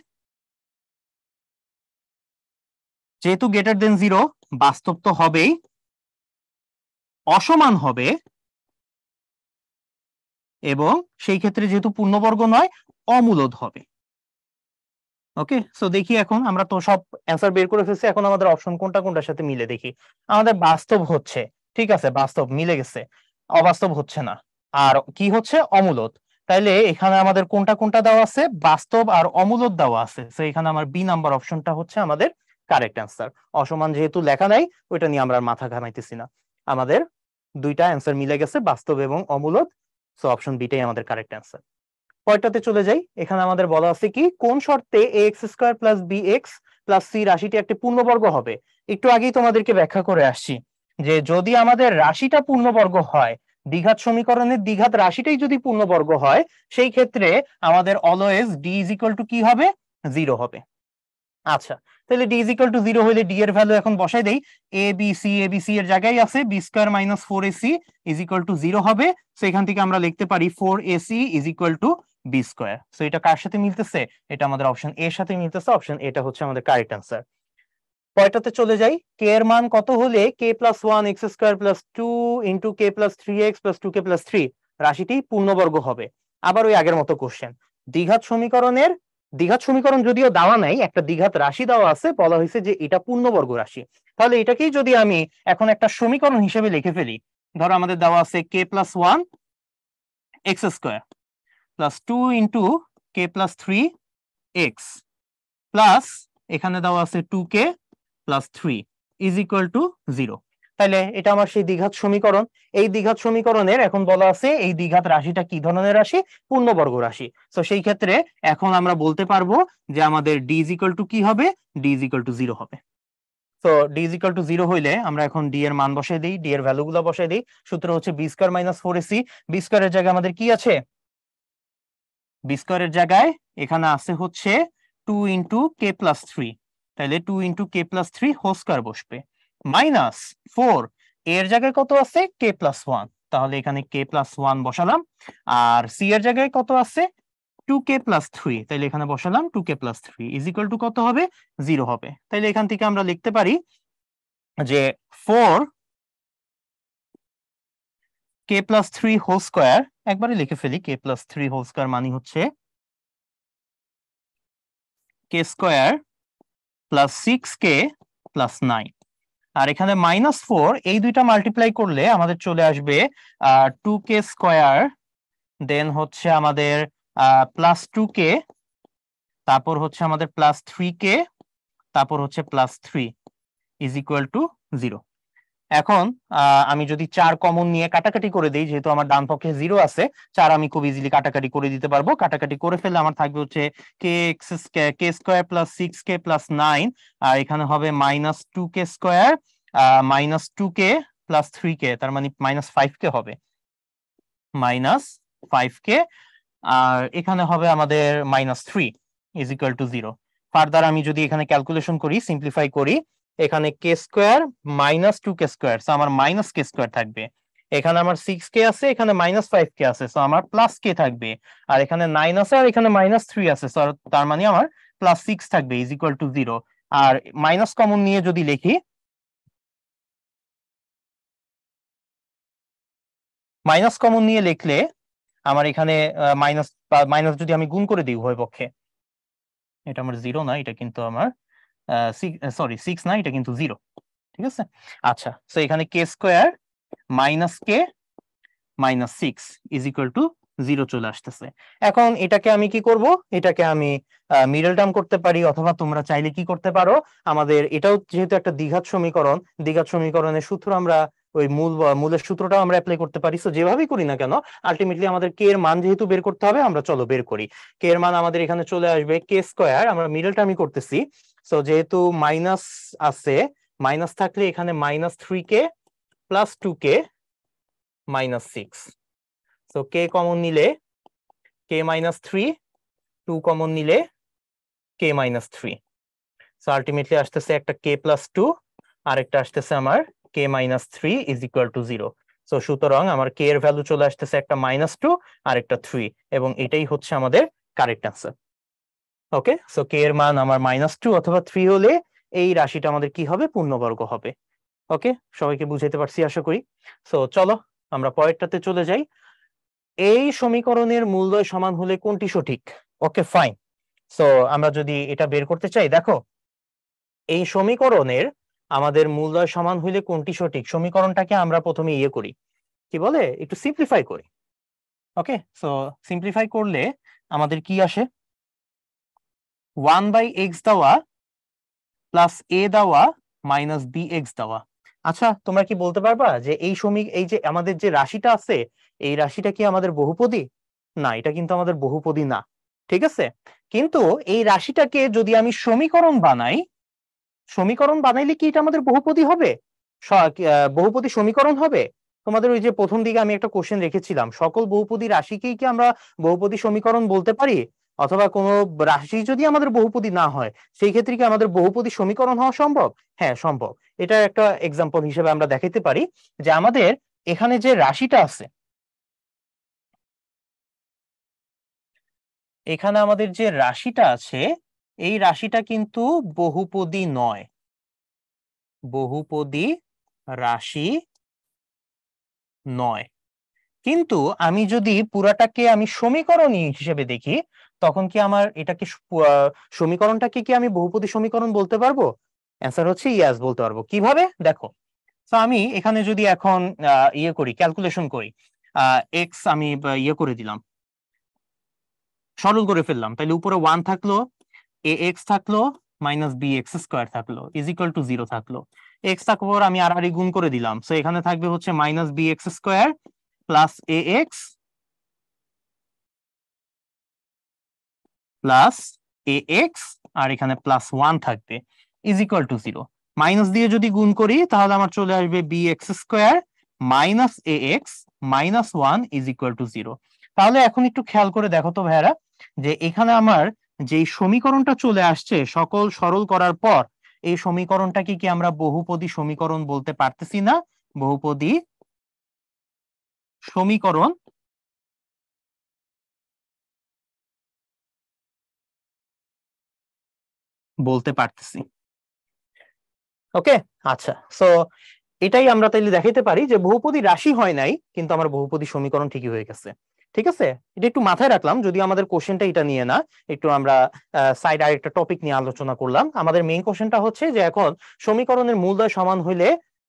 যেহেতু গ্রেটার দেন 0, বাস্তব তো হবেই, অসমান হবে, এবং সেই ক্ষেত্রে যেহেতু পূর্ণবর্গ নয়, অমূলদ হবে। ওকে, দেখি এখন আমরা তো সব অ্যান্সার বের করে ফেলছি, এখন আমাদের অপশন কোনটা কোনটার সাথে মিলে দেখি। আমাদের বাস্তব হচ্ছে, ঠিক আছে, বাস্তব মিলে গেছে, অবাস্তব হচ্ছে না। আর কি হচ্ছে? অমূলদ। তাইলে এখানে আমাদের কোনটা কোনটা দেওয়া আছে? বাস্তব আর অমূলদ দেওয়া আছে। এখানে আমার বি নাম্বার অপশনটা হচ্ছে আমাদের কারেক্ট অ্যান্সার। অসমান যেহেতু লেখা নাই, ওইটা নিয়ে আমরা মাথা ঘামাইতেছি না। আমাদের দুইটা অ্যান্সার মিলে গেছে, বাস্তব এবং অমূলদ। অপশন বিটাই আমাদের কারেক্ট অ্যান্সার। পরেরটাতে চলে যাই। এখানে আমাদের বলা আছে কি, কোন শর্তে ax² + bx + c রাশিটি একটি পূর্ণবর্গ হবে? একটু আগেই তোমাদেরকে ব্যাখ্যা করে আসছি যে যদি আমাদের রাশিটা পূর্ণবর্গ হয়, দ্বিঘাত সমীকরণের দ্বিঘাত রাশিটাই যদি পূর্ণবর্গ হয়, সেই ক্ষেত্রে আমাদের অলওয়েজ d = কি হবে? 0 হবে। আচ্ছা, তাহলে d = 0 হইলে d এর ভ্যালু এখন বসাই দেই। abc এর জায়গায় আছে b² - 4ac = 0 হবে। এখান থেকে আমরা লিখতে পারি 4ac = b²। এটা কার সাথে মিলতেছে? এটা আমাদের অপশন এর সাথে মিলতেছে। অপশন এটা হচ্ছে আমাদের কারেক্ট অ্যান্সার। পরেরটাতে চলে যাই। k এর মান কত হলে k + 1 x² + 2 × k + 3x + 2k + 3 রাশিটি পূর্ণবর্গ হবে? আবার ওই আগের মতো কোশ্চেন। দ্বিঘাত সমীকরণ যদিও দেওয়া নাই, একটা দ্বিঘাত রাশি দেওয়া আছে, বলা হয়েছে যে এটা পূর্ণবর্গ রাশি। তাহলে এটাকেই যদি আমি এখন একটা সমীকরণ হিসেবে লিখে ফেলি, ধরো আমাদের দেওয়া আছে k + 1 x² + 2 × k + 3x plus এখানে দেওয়া আছে 2k + 3 = 0। তাহলে এটা আমার সেই দ্বিঘাত সমীকরণ। এই দ্বিঘাত সমীকরণের এখন বলা আছে এই দ্বিঘাত রাশিটা কি ধরনের রাশি? পূর্ণবর্গ রাশি। সেই ক্ষেত্রে এখন আমরা বলতে পারবো যে আমাদের d = কি হবে? d = 0 হবে। d = 0 হইলে আমরা এখন d এর মান বসাই দিই, d এর ভ্যালুগুলো বসাই দিই। সূত্র হচ্ছে b² - 4ac। b² এর জায়গায় আমাদের কি আছে? b² এর জায়গায় এখানে আছে হচ্ছে 2 × k + 3, তাহলে 2 × k + 3 হোল স্কয়ার বসবে, -4 এর জায়গায় কত আছে? k + 1, তাহলে এখানে k + 1 বসালাম। আর c এর জায়গায় কত আছে? 2k প্লাস 3, তাইলে এখানে বসালাম 2k plus 3 is equal to কত হবে? 0 হবে। তাইলে এখান থেকে আমরা লিখতে পারি যে 4k প্লাস 3 হোল স্কয়ার, একবারে লিখে ফেলি, k প্লাস 3 হোল স্কয়ার মানে হচ্ছে k square plus 6k plus 9, আর এখানে -4 এই দুইটা মাল্টিপ্লাই করলে আমাদের চলে আসবে 2k স্কয়ার, দেন হচ্ছে আমাদের প্লাস 2k, তারপর হচ্ছে আমাদের প্লাস 3k, তারপর হচ্ছে প্লাস 3 ইজ ইকুয়াল টু 0। এখন আমি যদি 4 কমন নিয়ে কাটাকাটি করে দিই, যেহেতু আমার ডান পক্ষে 0 আছে, 4 আমি খুব ইজিলি কাটাকাটি করে দিতে পারবো। কাটাকাটি করে ফেললে আমার থাকবে হচ্ছে কে স্কোয়ার প্লাস 6k প্লাস 9, আর এখানে হবে -2k square -2k plus 3k, তার মানে -5k হবে, -5k, আর এখানে হবে আমাদের -3 ইজ ইকুয়াল টু 0। ফার্দার আমি যদি এখানে ক্যালকুলেশন করি, সিম্পলিফাই করি, এখানে K square -2k square, so আমার -k স্কোয়ার থাকবে। এখানে আমার 6k আছে, এখানে -5k আছে, সো আমার প্লাস k থাকবে। আর এখানে 9 আছে, আর এখানে -3 আছে, সো তার মানে আমার +6 থাকবে ইজ ইকুয়াল টু 0। আর মাইনাস কমন নিয়ে যদি লিখি, মাইনাস কমন নিয়ে লিখলে আমার এখানে মাইনাস মাইনাস যদি আমি গুণ করে দিই উভয় পক্ষে, এটা আমার 0 না, এটা কিন্তু আমার সরি 6 না, এটা কিন্তু 0, ঠিক আছে। আচ্ছা, সো এখানে K square -k -6 is equal to 0 চলে আসতেছে। এখন এটাকে আমি কি করব? এটাকে আমি মিডল টার্ম করতে পারি, অথবা তোমরা চাইলে কি করতে পারো, আমাদের এটাও যেহেতু একটা দ্বিঘাত সমীকরণ, দ্বিঘাত সমীকরণের সূত্র আমরা ওই মূলের সূত্রটাও আমরা অ্যাপ্লাই করতে পারি। সো যেভাবেই করি না কেন, আলটিমেটলি আমাদের কে এর মান যেহেতু বের করতে হবে, আমরা চলো বের করি। কে এর মান আমাদের এখানে চলে আসবে কে স্কোয়ার, আমরা মিডল টার্মই করতেছি। সো যেহেতু মাইনাস আছে, মাইনাস থাকলে এখানে -3k প্লাস 2k -6, সো কে কমন নিলে k -3, 2 কমন নিলে k -3, সো আলটিমেটলি আসতেছে একটা k প্লাস 2, আর একটা আসতেছে আমার k -3 is equal to 0। So সুতরাং আমার k এর ভ্যালু চলে আসতেছে একটা -2 আর একটা 3, এবং এটাই হচ্ছে আমাদের কারেক্ট অ্যান্সার। ওকে, সো k এর মান আমার -2 অথবা 3 হলে এই রাশিটা আমাদের কি হবে? পূর্ণবর্গ হবে। ওকে, সবাইকে বুঝাইতে পারছি আশা করি। সো চলো আমরা পরেরটাতে চলে যাই। এই সমীকরণের মূলদ্বয় সমান হলে কোনটি সঠিক? Okay fine. সো আমরা যদি এটা বের করতে চাই, দেখো এই সমীকরণের আমাদের মূলদ্বয় সমান হইলে কোনটি সঠিক, সমীকরণটাকে আমরা প্রথমে ইয়ে করি, কি বলে, একটু সিম্পলিফাই করি। ওকে, সো সিম্পলিফাই করলে আমাদের কি আসে? 1/x দেওয়া প্লাস a দেওয়া মাইনাস bx দেওয়া। আচ্ছা, তোমরা কি বলতে পারবা যে এই যে আমাদের যে রাশিটা আছে, এই রাশিটা কি আমাদের বহুপদী? না, এটা কিন্তু আমাদের বহুপদী না, ঠিক আছে। কিন্তু এই রাশিটাকে যদি আমি সমীকরণ বানাই, সমীকরণ বানাইলে কি এটা আমাদের বহুপদী হবে? বহুপদী সমীকরণ হবে? তোমাদের ওই যে প্রথম দিকে আমি একটা কোশ্চেন রেখেছিলাম, সকল বহুপদী রাশিকেই কি আমরা বহুপদী সমীকরণ বলতে পারি? অথবা কোনো রাশি যদি আমাদের বহুপদী না হয়, সেই ক্ষেত্রে কি আমাদের বহুপদী সমীকরণ হওয়া সম্ভব? হ্যাঁ, সম্ভব। এটা একটা এক্সাম্পল হিসেবে আমরা দেখাইতে পারি যে আমাদের এখানে যে রাশিটা আছে, এখানে আমাদের যে রাশিটা আছে, এই রাশিটা কিন্তু বহুপদী নয়, বহুপদী রাশি নয়। কিন্তু আমি যদি পুরাটাকে আমি সমীকরণ হিসেবে দেখি, তখন কি আমার এটাকে সমীকরণটাকে কি আমি বহুপদী সমীকরণ বলতে পারবো? অ্যান্সার হচ্ছে ইয়াস, বলতে পারবো। কিভাবে? দেখো, তো আমি এখানে যদি এখন ইয়ে করি, ক্যালকুলেশন করি, এক্স আমি ইয়ে করে দিলাম, সরল করে ফেললাম, তাহলে উপরে 1 থাকলো, এ এক্স থাকলো, মাইনাস বি এক্স স্কোয়ার থাকলো, ইজ ইকুয়াল টু 0 থাকলো। এক্স থাকার পর আমি আর গুণ করে দিলাম, সো এখানে থাকবে হচ্ছে minus B x square plus A X plus A X, আর এখানে +1 থাকবে, ইজ ইকুয়াল টু 0। মাইনাস দিয়ে যদি গুণ করি, তাহলে আমার চলে আসবে b x square minus a x -1 is equal to 0। তাহলে এখন একটু খেয়াল করে দেখো তো ভাইয়ারা, যে এখানে আমার যেই সমীকরণটা চলে আসছে সকল সরল করার পর, এই সমীকরণটাকে কি আমরা বহুপদী সমীকরণ বলতে পারতেছি না? বহুপদী সমীকরণ বলতে পারতেছি। ওকে, আচ্ছা, সো এটাই আমরা তাইলে দেখাইতে পারি যে বহুপদী রাশি হয় নাই, কিন্তু আমার বহুপদী সমীকরণ ঠিকই হয়ে গেছে। ঠিক আছে, এটা একটু মাথায় রাখলাম, যদি আমাদের কোশ্চেনটা এটা নিয়ে না, একটু আমরা সাইড আর একটা টপিক নিয়ে আলোচনা করলাম। আমাদের মেইন কোশ্চেনটা হচ্ছে যে এখন সমীকরণের মূলদ্বয় সমান হইলে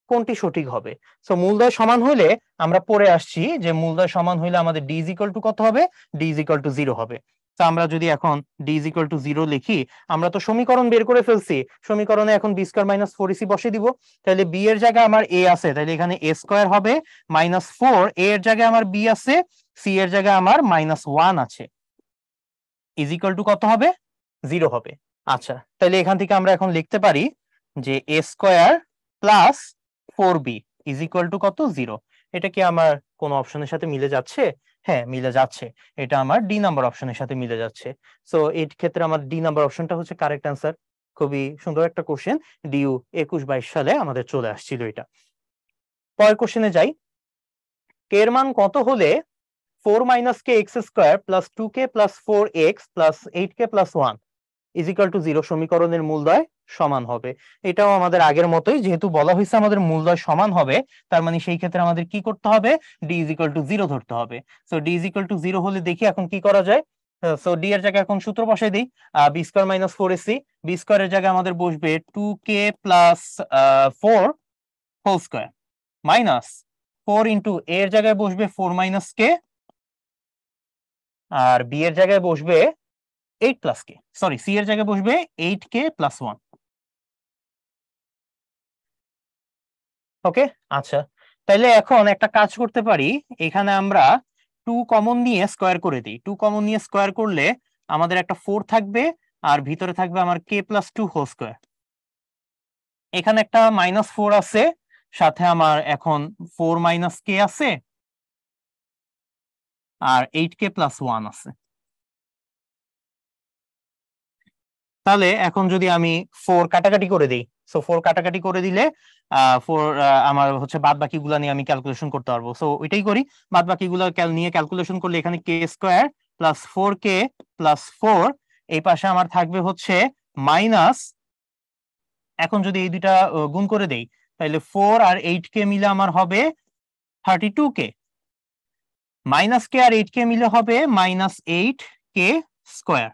কোনটি সঠিক হবে। সো মূলদ্বয় সমান হইলে আমরা পড়ে আসছি যে মূলদ্বয় সমান হইলে আমাদের ডি ইজ ইকুয়াল টু কত হবে, ডি ইজ ইকুয়াল টু 0 হবে। তো আমরা যদি এখন ডি ইজ ইকুয়াল টু 0 লিখি, আমরা তো সমীকরণ বের করে ফেলছি, সমীকরণে এখন বি স্কয়ার মাইনাস 4ac বসে দিব। তাহলে বি এর জায়গায় আমার এ আছে, তাহলে এখানে এ স্কয়ার হবে মাইনাস 4, এ এর জায়গায় আমার বি আছে, সি এর জায়গায় আমার -1 আছে, ইজ ইকুয়াল টু কত হবে, 0 হবে। আচ্ছা, তাহলে এখান থেকে আমরা এখন লিখতে পারি যে A square plus 4b is equal to কত, 0। এটা কি আমার কোন অপশনের সাথে মিলে যাচ্ছে? হ্যাঁ, মিলে যাচ্ছে, এটা আমার ডি নাম্বার অপশনের সাথে মিলে যাচ্ছে। সো এই ক্ষেত্রে আমার ডি নাম্বার অপশনটা হচ্ছে কারেক্ট অ্যান্সার। খুবই সুন্দর একটা কোশ্চেন, ডিইউ 21-22 সালে আমাদের চলে আসছিল এটা। পরের কোশ্চেনে যাই। কে এর মান কত হলে 4 - k x² + 2k + 4x + 8k + 1 is equal to 0 সমীকরণের মূলদ্বয় সমান হবে। এটাও আমাদের আগের মতোই, যেহেতু বলা হয়েছে আমাদের মূলদ্বয় সমান হবে, তার মানে সেই ক্ষেত্রে আমাদের কি করতে হবে, ডি ইজ ইকুয়াল টু 0 ধরতে হবে। So D is equal to 0 হলে দেখি এখন কি করা যায়। সো ডি এর জায়গায় এখন সূত্র বসাই দিই, B square minus 4ac, B স্কয়ারের জায়গায় আমাদের বসবে 2k + 4 whole square minus 4 into A এর জায়গায় বসবে 4 - k, আর বি এর জায়গায় বসবে 8 + k, সরি সি এর জায়গায় বসবে 8k + 1। ওকে, আচ্ছা, তাইলে এখন একটা কাজ করতে পারি, এখানে আমরা 2 কমন নিয়ে স্কয়ার করে দিই। 2 কমন নিয়ে স্কয়ার করলে আমাদের একটা 4 থাকবে, আর ভিতরে থাকবে আমার k + 2 হোল স্কয়ার। এখানে একটা -4 আছে, সাথে আমার এখন 4 - k আছে, আর 8k + 1 আছে। তাহলে এখন যদি আমি 4 কাটাকাটি করে দিই, সো 4 কাটাকাটি করে দিলে 4 আমার হচ্ছে বাদ বাকিগুলা নিয়ে আমি ক্যালকুলেশন করতে পারবো। সো ওইটাই করি, বাদ বাকিগুলো নিয়ে ক্যালকুলেশন করলে এখানে k² + 4k + 4, এই পাশে আমার থাকবে হচ্ছে মাইনাস, এখন যদি এই দুইটা গুণ করে দেই, তাহলে 4 আর 8k মিলে আমার হবে 32k, -k আর 8k মিলে হবে -8k²।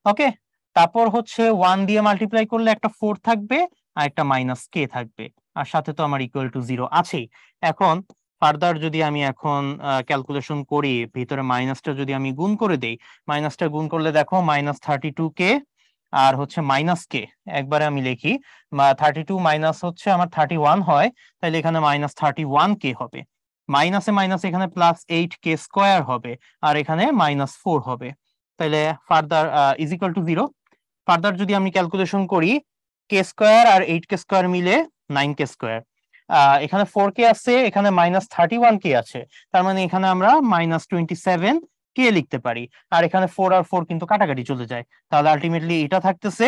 ওকে, তারপর হচ্ছে 1 দিয়ে মাল্টিপ্লাই করলে একটা 4 থাকবে, আর একটা -k থাকবে, আর সাথে তো আমার ইকুয়াল টু 0 আছেই। এখন ফার্দার যদি আমি এখন ক্যালকুলেশন করি, ভিতরে মাইনাসটা যদি আমি গুণ করে দেই, মাইনাসটা গুণ করলে দেখো -32k আর হচ্ছে -k, একবারে আমি লিখি 32 মাইনাস হচ্ছে আমার 31 হয়, তাহলে এখানে -31k হবে, মাইনাসে মাইনাস এখানে +8k² হবে, আর এখানে -4 হবে। তাহলে further is equal to 0। Further যদি আমি ক্যালকুলেশন করি, k² আর 8k² মিলে 9k², এখানে 4k আছে, এখানে -31k আছে, তার মানে এখানে আমরা -27k লিখতে পারি। আর এখানে 4 আর 4 কিন্তু কাটাকাটি চলে যায়, তাহলে আলটিমেটলি এটা থাকতেছে,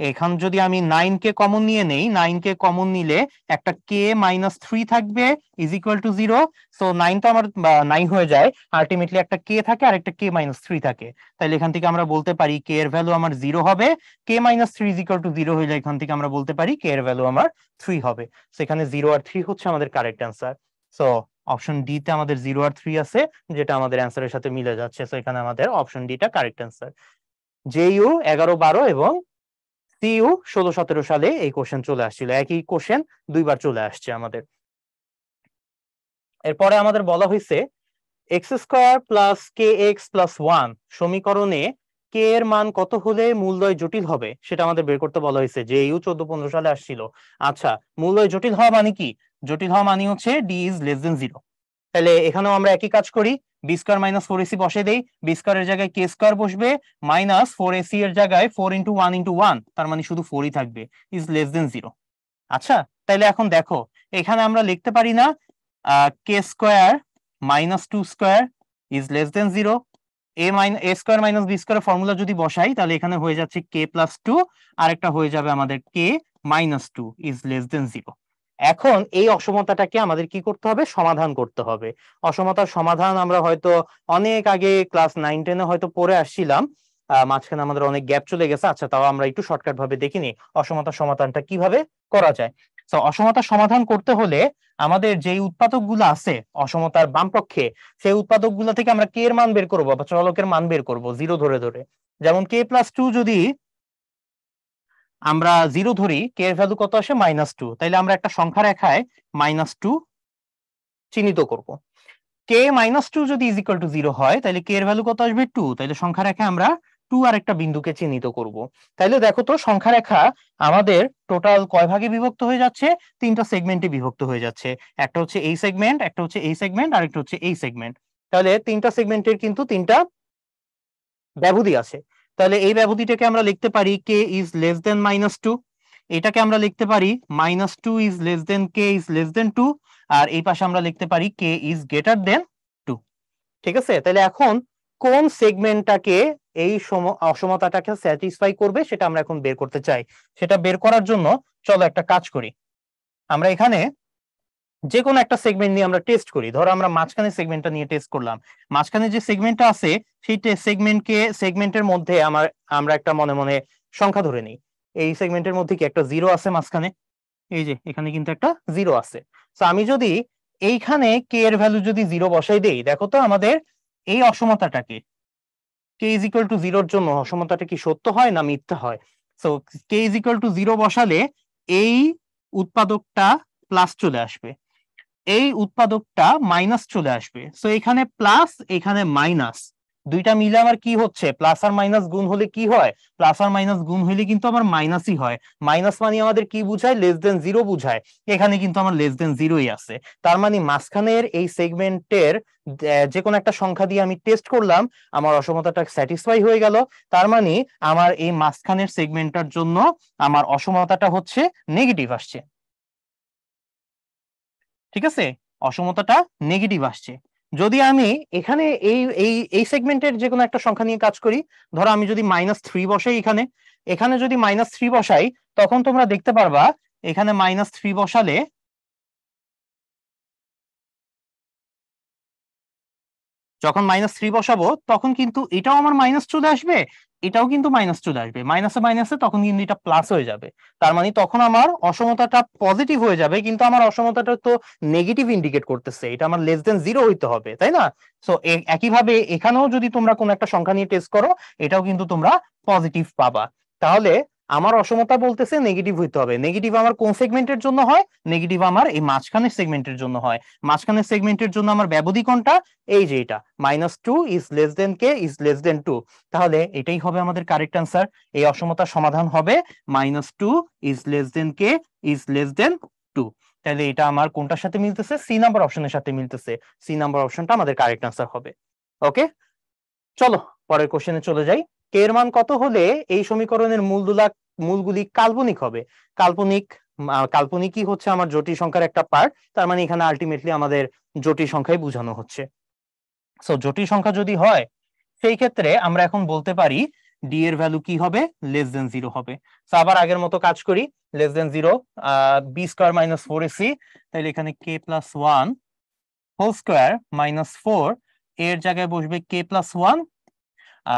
এখান যদি আমি 9k কমন নিয়ে নেই, 9k কমন নিলে একটা k -3 থাকবে ইজ ইকুয়াল টু 0। সো 9 তো আমার 9 হয়ে যায়, আলটিমেটলি একটা k থাকে আর একটা k -3 থাকে, তাহলে এখান থেকে আমরা বলতে পারি k এর ভ্যালু আমার 0 হবে। k - 3 ইজ ইকুয়াল টু 0 হইলে এখান থেকে আমরা বলতে পারি k এর ভ্যালু আমার 3 হবে। সেখানে 0 আর 3 হচ্ছে আমাদের correct answer. So option D তে আমাদের 0 আর 3 আছে, যেটা আমাদের অ্যান্সারের সাথে মিলে যাচ্ছে। সো এখানে আমাদের অপশন ডি টা কারেক্ট অ্যান্সার। জেইউ 11-12 এবং সিইউ 16-17 সালে এই কোশ্চেন চলে আসছিল, একই কোশ্চেন দুইবার চলে আসছে আমাদের। এরপরে আমাদের বলা হয়েছে x² + kx + 1 সমীকরণে k এর মান কত হলে মূলদ্বয় জটিল হবে সেটা আমাদের বের করতে বলা হয়েছে, যে ইউ 14-15 সালে আসছিল। আচ্ছা, মূলদ্বয় জটিল হওয়া মানে কি? জটিল হওয়া মানে হচ্ছে ডি ইজ লেস দেন 0। তাহলে এখানেও আমরা একই কাজ করি, বি স্কয়ার - 4ac বসে দেই, বি স্কয়ারের জায়গায় k² বসবে, -4ac এর জায়গায় 4 × 1 × 1, তার মানে শুধু 4ই থাকবে, ইজ লেস দেন 0। আচ্ছা, তাইলে এখন দেখো, এখানে আমরা লিখতে পারি না k² - 2² is less then 0। a² - b² formula যদি বসাই, তাহলে এখানে হয়ে যাচ্ছে k + 2, আর একটা হয়ে যাবে আমাদের k - 2 ইজ লেস দেন 0। এখন এই অসমতাটাকে আমাদের কি করতে হবে, সমাধান করতে হবে। অসমতার সমাধান আমরা হয়তো অনেক আগে ক্লাস 9-10-এ হয়তো পড়ে আসছিলাম। মাঝখানে আমাদের অনেক গ্যাপ চলে গেছে। আচ্ছা, তাও আমরা একটু শর্টকাট ভাবে দেখিনি অসমতা সমাধানটা কিভাবে করা যায়। তো অসমতা সমাধান করতে হলে আমাদের যে উৎপাদক গুলো আছে অসমতার বাম পক্ষে, সেই উৎপাদক গুলা থেকে আমরা কে এর মান বের করবো বা চলকের মান বের করবো জিরো ধরে ধরে। যেমন k+2 যদি আমরা জিরো ধরি, কে এর ভ্যালু কত আসে -2, তাইলে আমরা একটা সংখ্যা রেখায় -2 চিহ্নিত করব। কে -2 যদি ইজ ইকুয়াল টু 0 হয় তাহলে কে এর ভ্যালু কত আসবে 2, তাহলে সংখ্যা রেখায় আমরা 2 আর একটা বিন্দুকে চিহ্নিত করব। তাইলে দেখো তো সংখ্যা রেখা আমাদের টোটাল কয় ভাগে বিভক্ত হয়ে যাচ্ছে? 3টা সেগমেন্টে বিভক্ত হয়ে যাচ্ছে। একটা হচ্ছে এই সেগমেন্ট, একটা হচ্ছে এই সেগমেন্ট, আর একটা হচ্ছে এই সেগমেন্ট। তাহলে 3টা সেগমেন্টের কিন্তু 3টা ব্যবধি আছে। তাহলে এই ব্যবধিটাকে আমরা লিখতে পারি কে ইজ লেস দেন -2, এটাকে আমরা লিখতে পারি -2 is less than K is less দেন 2, আর এই পাশে আমরা লিখতে পারি কে ইজ গ্রেটার দেন 2। ঠিক আছে, তাহলে এখন কোন সেগমেন্টটাকে এই অসমতাটাকে স্যাটিসফাই করবে সেটা আমরা এখন বের করতে চাই। সেটা বের করার জন্য চলো একটা কাজ করি। আমরা এখানে যে কোনো একটা সেগমেন্ট নিয়ে আমরা টেস্ট করি। ধরো আমরা মাঝখানে সেগমেন্টটা নিয়ে টেস্ট করলাম। মাঝখানে যে সেগমেন্টটা আছে সেই সেগমেন্টের মধ্যে আমরা একটা মনে মনে সংখ্যা ধরে নিই। এই সেগমেন্টের মধ্যে কি একটা জিরো আছে মাঝখানে? এই যে এখানে কিন্তু একটা জিরো আছে। তো আমি যদি এইখানে কে এর ভ্যালু যদি জিরো বসাই দেই, দেখো তো আমাদের এই অসমতাটাকে কে ইজ ইকুয়াল টু জিরোর জন্য অসমতাটা কি সত্য হয় না মিথ্যা হয়? So K is equal to zero বসালে এই উৎপাদকটা প্লাস চলে আসবে, এই উৎপাদকটা মাইনাস চলে আসবে। সো এখানে প্লাস এখানে মাইনাস, দুইটা মিলে আমার কি হচ্ছে? প্লাস আর মাইনাস গুণ হলে কি হয়? প্লাস আর মাইনাস গুণ হলে কিন্তু আমার মাইনাসই হয়। মাইনাস মানে আমাদের কি বুঝায়? লেস দেন জিরো বুঝায়। এখানে কিন্তু আমার লেস দেন জিরোই আছে। তার মানে মাঝখানের এই সেগমেন্টের যে কোনো একটা সংখ্যা দিয়ে আমি টেস্ট করলাম, আমার অসমতাটা স্যাটিসফাই হয়ে গেল। তার মানে আমার এই মাঝখানের সেগমেন্টটার জন্য আমার অসমতাটা হচ্ছে নেগেটিভ আসছে। ঠিক আছে, অসমতাটা নেগেটিভ আসছে। যদি আমি এখানে এই এই এই সেগমেন্টের যে কোনো একটা সংখ্যা নিয়ে কাজ করি, ধরো আমি যদি -3 বসাই এখানে, এখানে যদি -3 বসাই, তখন তোমরা দেখতে পারবা এখানে -3 বসালে যখন -3 বসাবো তখন কিন্তু এটাও আমার মাইনাস চলে আসবে, এটাও কিন্তু মাইনাস চলে আসবে। মাইনাসে মাইনাসে তখন কিন্তু এটা প্লাস হয়ে যাবে। তার মানে তখন আমার অসমতাটা পজিটিভ হয়ে যাবে, কিন্তু আমার অসমতাটা তো নেগেটিভ ইন্ডিকেট করতেছে, এটা আমার লেস দেন জিরো হইতে হবে, তাই না? সো একইভাবে এখানেও যদি তোমরা কোনো একটা সংখ্যা নিয়ে টেস্ট করো, এটাও কিন্তু তোমরা পজিটিভ পাবা। তাহলে আমার অসমতা বলতেছে নেগেটিভ হইতে হবে। নেগেটিভ আমার কোন সেগমেন্টের জন্য হয়? নেগেটিভ আমার এই মাঝখানের সেগমেন্টের জন্য হয়। মাঝখানের সেগমেন্টের জন্য আমার ব্যবধি কোনটা? এই যে এটা, -2 is less than K is less দেন 2। তাহলে এটাই হবে আমাদের কারেক্ট অ্যান্সার। এই অসমতার সমাধান হবে -2 is less than K is less দেন 2। তাহলে এটা আমার কোনটার সাথে মিলতেছে? সি নাম্বার অপশনের সাথে মিলতেছে। সি নাম্বার অপশনটা আমাদের কারেক্ট অ্যান্সার হবে। ওকে, চলো পরের কোশ্চেনে চলে যাই। কে এর মান কত হলে এই সমীকরণের মূলগুলি কাল্পনিক হবে? কাল্পনিক কাল্পনিকই হচ্ছে আমার জটিল সংখ্যার একটা পার্ট। তার মানে এখানে আলটিমেটলি আমাদের জটিল সংখ্যাই বোঝানো হচ্ছে। সো জটিল সংখ্যা যদি হয় সেই ক্ষেত্রে আমরা এখন বলতে পারি ডি এর ভ্যালু কি হবে? লেস দেন জিরো হবে। সো আবার আগের মতো কাজ করি। Less than zero, b square -4ac, তাহলে এখানে k+1 হোল স্কোয়ার -4, এর জায়গায় বসবে k+1,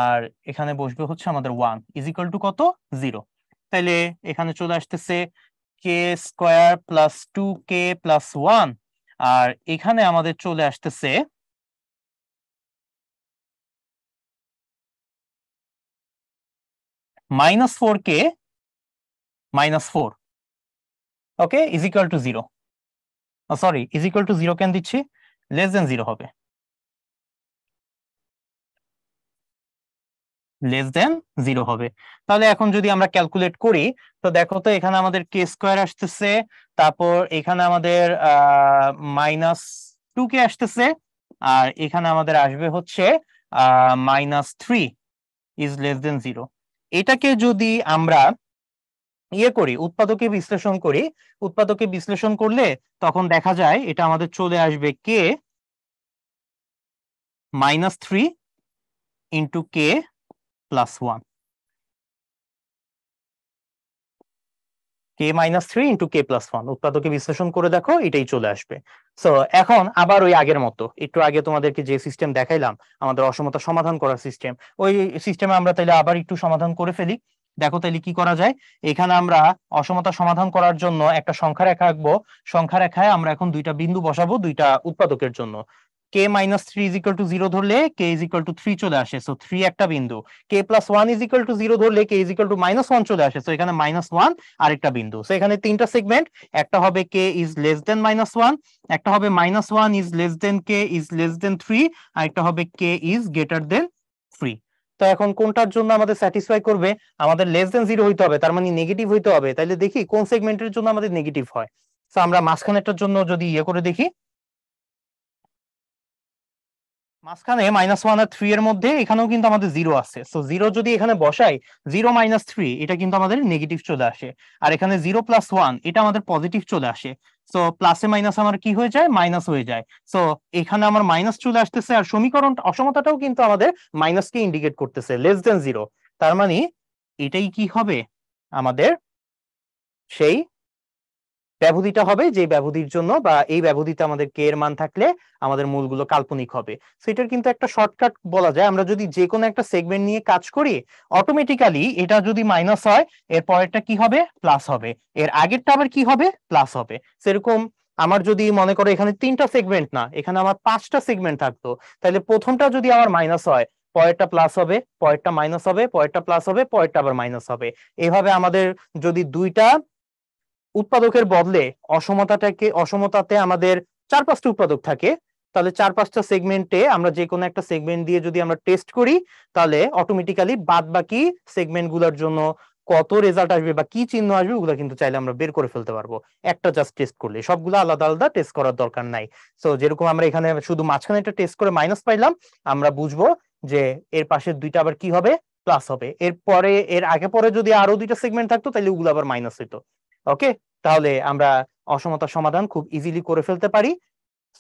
আর এখানে বসবে হচ্ছে আমাদের 1 ইজ ইকুয়াল টু কত? 0। তাইলে এখানে চলে আসতেছে কে স্কোয়ার +2k+1, আর এখানে আমাদের চলে আসতেছে -4k -4, okay, is equal to 0। Sorry, is equal to 0 কেন দিচ্ছি? লেস দেন 0 হবে, লেস দেন 0 হবে। তাহলে এখন যদি আমরা ক্যালকুলেট করি, তো দেখো তো এখানে আমাদের কে স্কোয়ার আসতেছে, তারপর এখানে আমাদের -2k আসতেছে, আর এখানে আমাদের আসবে হচ্ছে -3 ইজ লেস দেন 0। এটাকে যদি আমরা ইয়ে করি, উৎপাদকে বিশ্লেষণ করি, উৎপাদকে বিশ্লেষণ করলে তখন দেখা যায় এটা আমাদের চলে আসবে কে -3 ইন্টু k+1। কে minus three into k plus one, উৎপাদকে বিশ্লেষণ করে দেখো এটাই চলে আসবে। সো এখন আবার ওই আগের মতো, একটু আগে তোমাদেরকে যে সিস্টেম দেখাইলাম আমাদের অসমতা সমাধান করার সিস্টেম, ওই সিস্টেমে আমরা তাইলে আবার একটু সমাধান করে ফেলি। দেখো তাইলে কি করা যায়। এখানে আমরা অসমতা সমাধান করার জন্য একটা সংখ্যা রেখা আঁকবো। সংখ্যা রেখায় আমরা এখন দুইটা বিন্দু বসাবো দুইটা উৎপাদকের জন্য। K minus three is equal to zero ধরলে K is equal to three চলে আসে, সো থ্রি একটা বিন্দু। K plus one is equal to zero ধরলে K is equal to minus one চলে আসে, সো এখানে মাইনাস ওয়ান আরেকটা বিন্দু। সো এখানে তিনটা সেগমেন্ট, একটা হবে K is less than minus one, একটা হবে minus one is less than K is less than three, আর একটা হবে K is greater than three. তো এখন কোনটার জন্য আমাদের স্যাটিসফাই করবে, আমাদের লেস দেন জিরো হইতে হবে, তার মানে নেগেটিভ হইতে হবে। তাহলে দেখি কোন সেগমেন্টের জন্য আমাদের নেগেটিভ হয়। তো আমরা মাঝখানেরটার জন্য যদি ইয়ে করে দেখি, মাঝখানে মাইনাস ওয়ান আর থ্রি এর মধ্যে এখানেও কিন্তু আমাদের জিরো আছে, সো জিরো যদি এখানে বসাই, জিরো মাইনাস থ্রি এটা কিন্তু আমাদের নেগেটিভ চলে আসে, আর এখানে জিরো প্লাস ওয়ান এটা আমাদের পজিটিভ চলে আসে। সো প্লাসে মাইনাস আমার কি হয়ে যায়, মাইনাস হয়ে যায়। সো এখানে আমার মাইনাস চলে আসতেছে, আর সমীকরণ অসমতাটাও কিন্তু আমাদের মাইনাসকে ইন্ডিকেট করতেছে, লেস দেন জিরো। তার মানে এটাই কি হবে, আমাদের সেই ব্যবধিটা হবে যে ব্যবধির জন্য, বা এই ব্যবধিতে আমাদের কে এর মান থাকলে আমাদের মূলগুলো কাল্পনিক হবে। সেটার কিন্তু একটা শর্টকাট বলা যায়, আমরা যদি যে কোনো একটা সেগমেন্ট নিয়ে কাজ করি, অটোমেটিক্যালি এটা যদি মাইনাস হয় এর পরেরটা কি হবে, প্লাস হবে, এর আগেরটা আবার কি হবে, প্লাস হবে। সেরকম আমার যদি মনে করো এখানে তিনটা সেগমেন্ট না, এখানে আমার পাঁচটা সেগমেন্ট থাকতো, তাহলে প্রথমটা যদি আমার মাইনাস হয়, পরেরটা প্লাস হবে, পরেরটা মাইনাস হবে, পরেরটা প্লাস হবে, পরেরটা আবার মাইনাস হবে। এভাবে আমাদের যদি দুইটা উৎপাদকের বদলে অসমতাতে আমাদের চার পাঁচটা উৎপাদক থাকে, তাহলে চার পাঁচটা সেগমেন্টে আমরা যে কোনো একটা সেগমেন্ট দিয়ে যদি আমরা টেস্ট করি, তাহলে অটোমেটিক্যালি বাদ বাকি সেগমেন্ট গুলার জন্য কত রেজাল্ট আসবে বা কি চিহ্ন আসবে ওগুলো কিন্তু চাইলে আমরা বের করে ফেলতে পারবো একটা জাস্ট টেস্ট করলে। সবগুলো আলাদা আলাদা টেস্ট করার দরকার নাই। সো যেরকম আমরা এখানে শুধু মাঝখানে একটা টেস্ট করে মাইনাস পাইলাম, আমরা বুঝবো যে এর পাশের দুইটা আবার কি হবে, প্লাস হবে। এরপরে এর আগে পরে যদি আরো দুইটা সেগমেন্ট থাকতো তাহলে ওগুলো আবার মাইনাস হইতো। ওকে, তাহলে আমরা অসমতার সমাধান খুব ইজিলি করে ফেলতে পারি।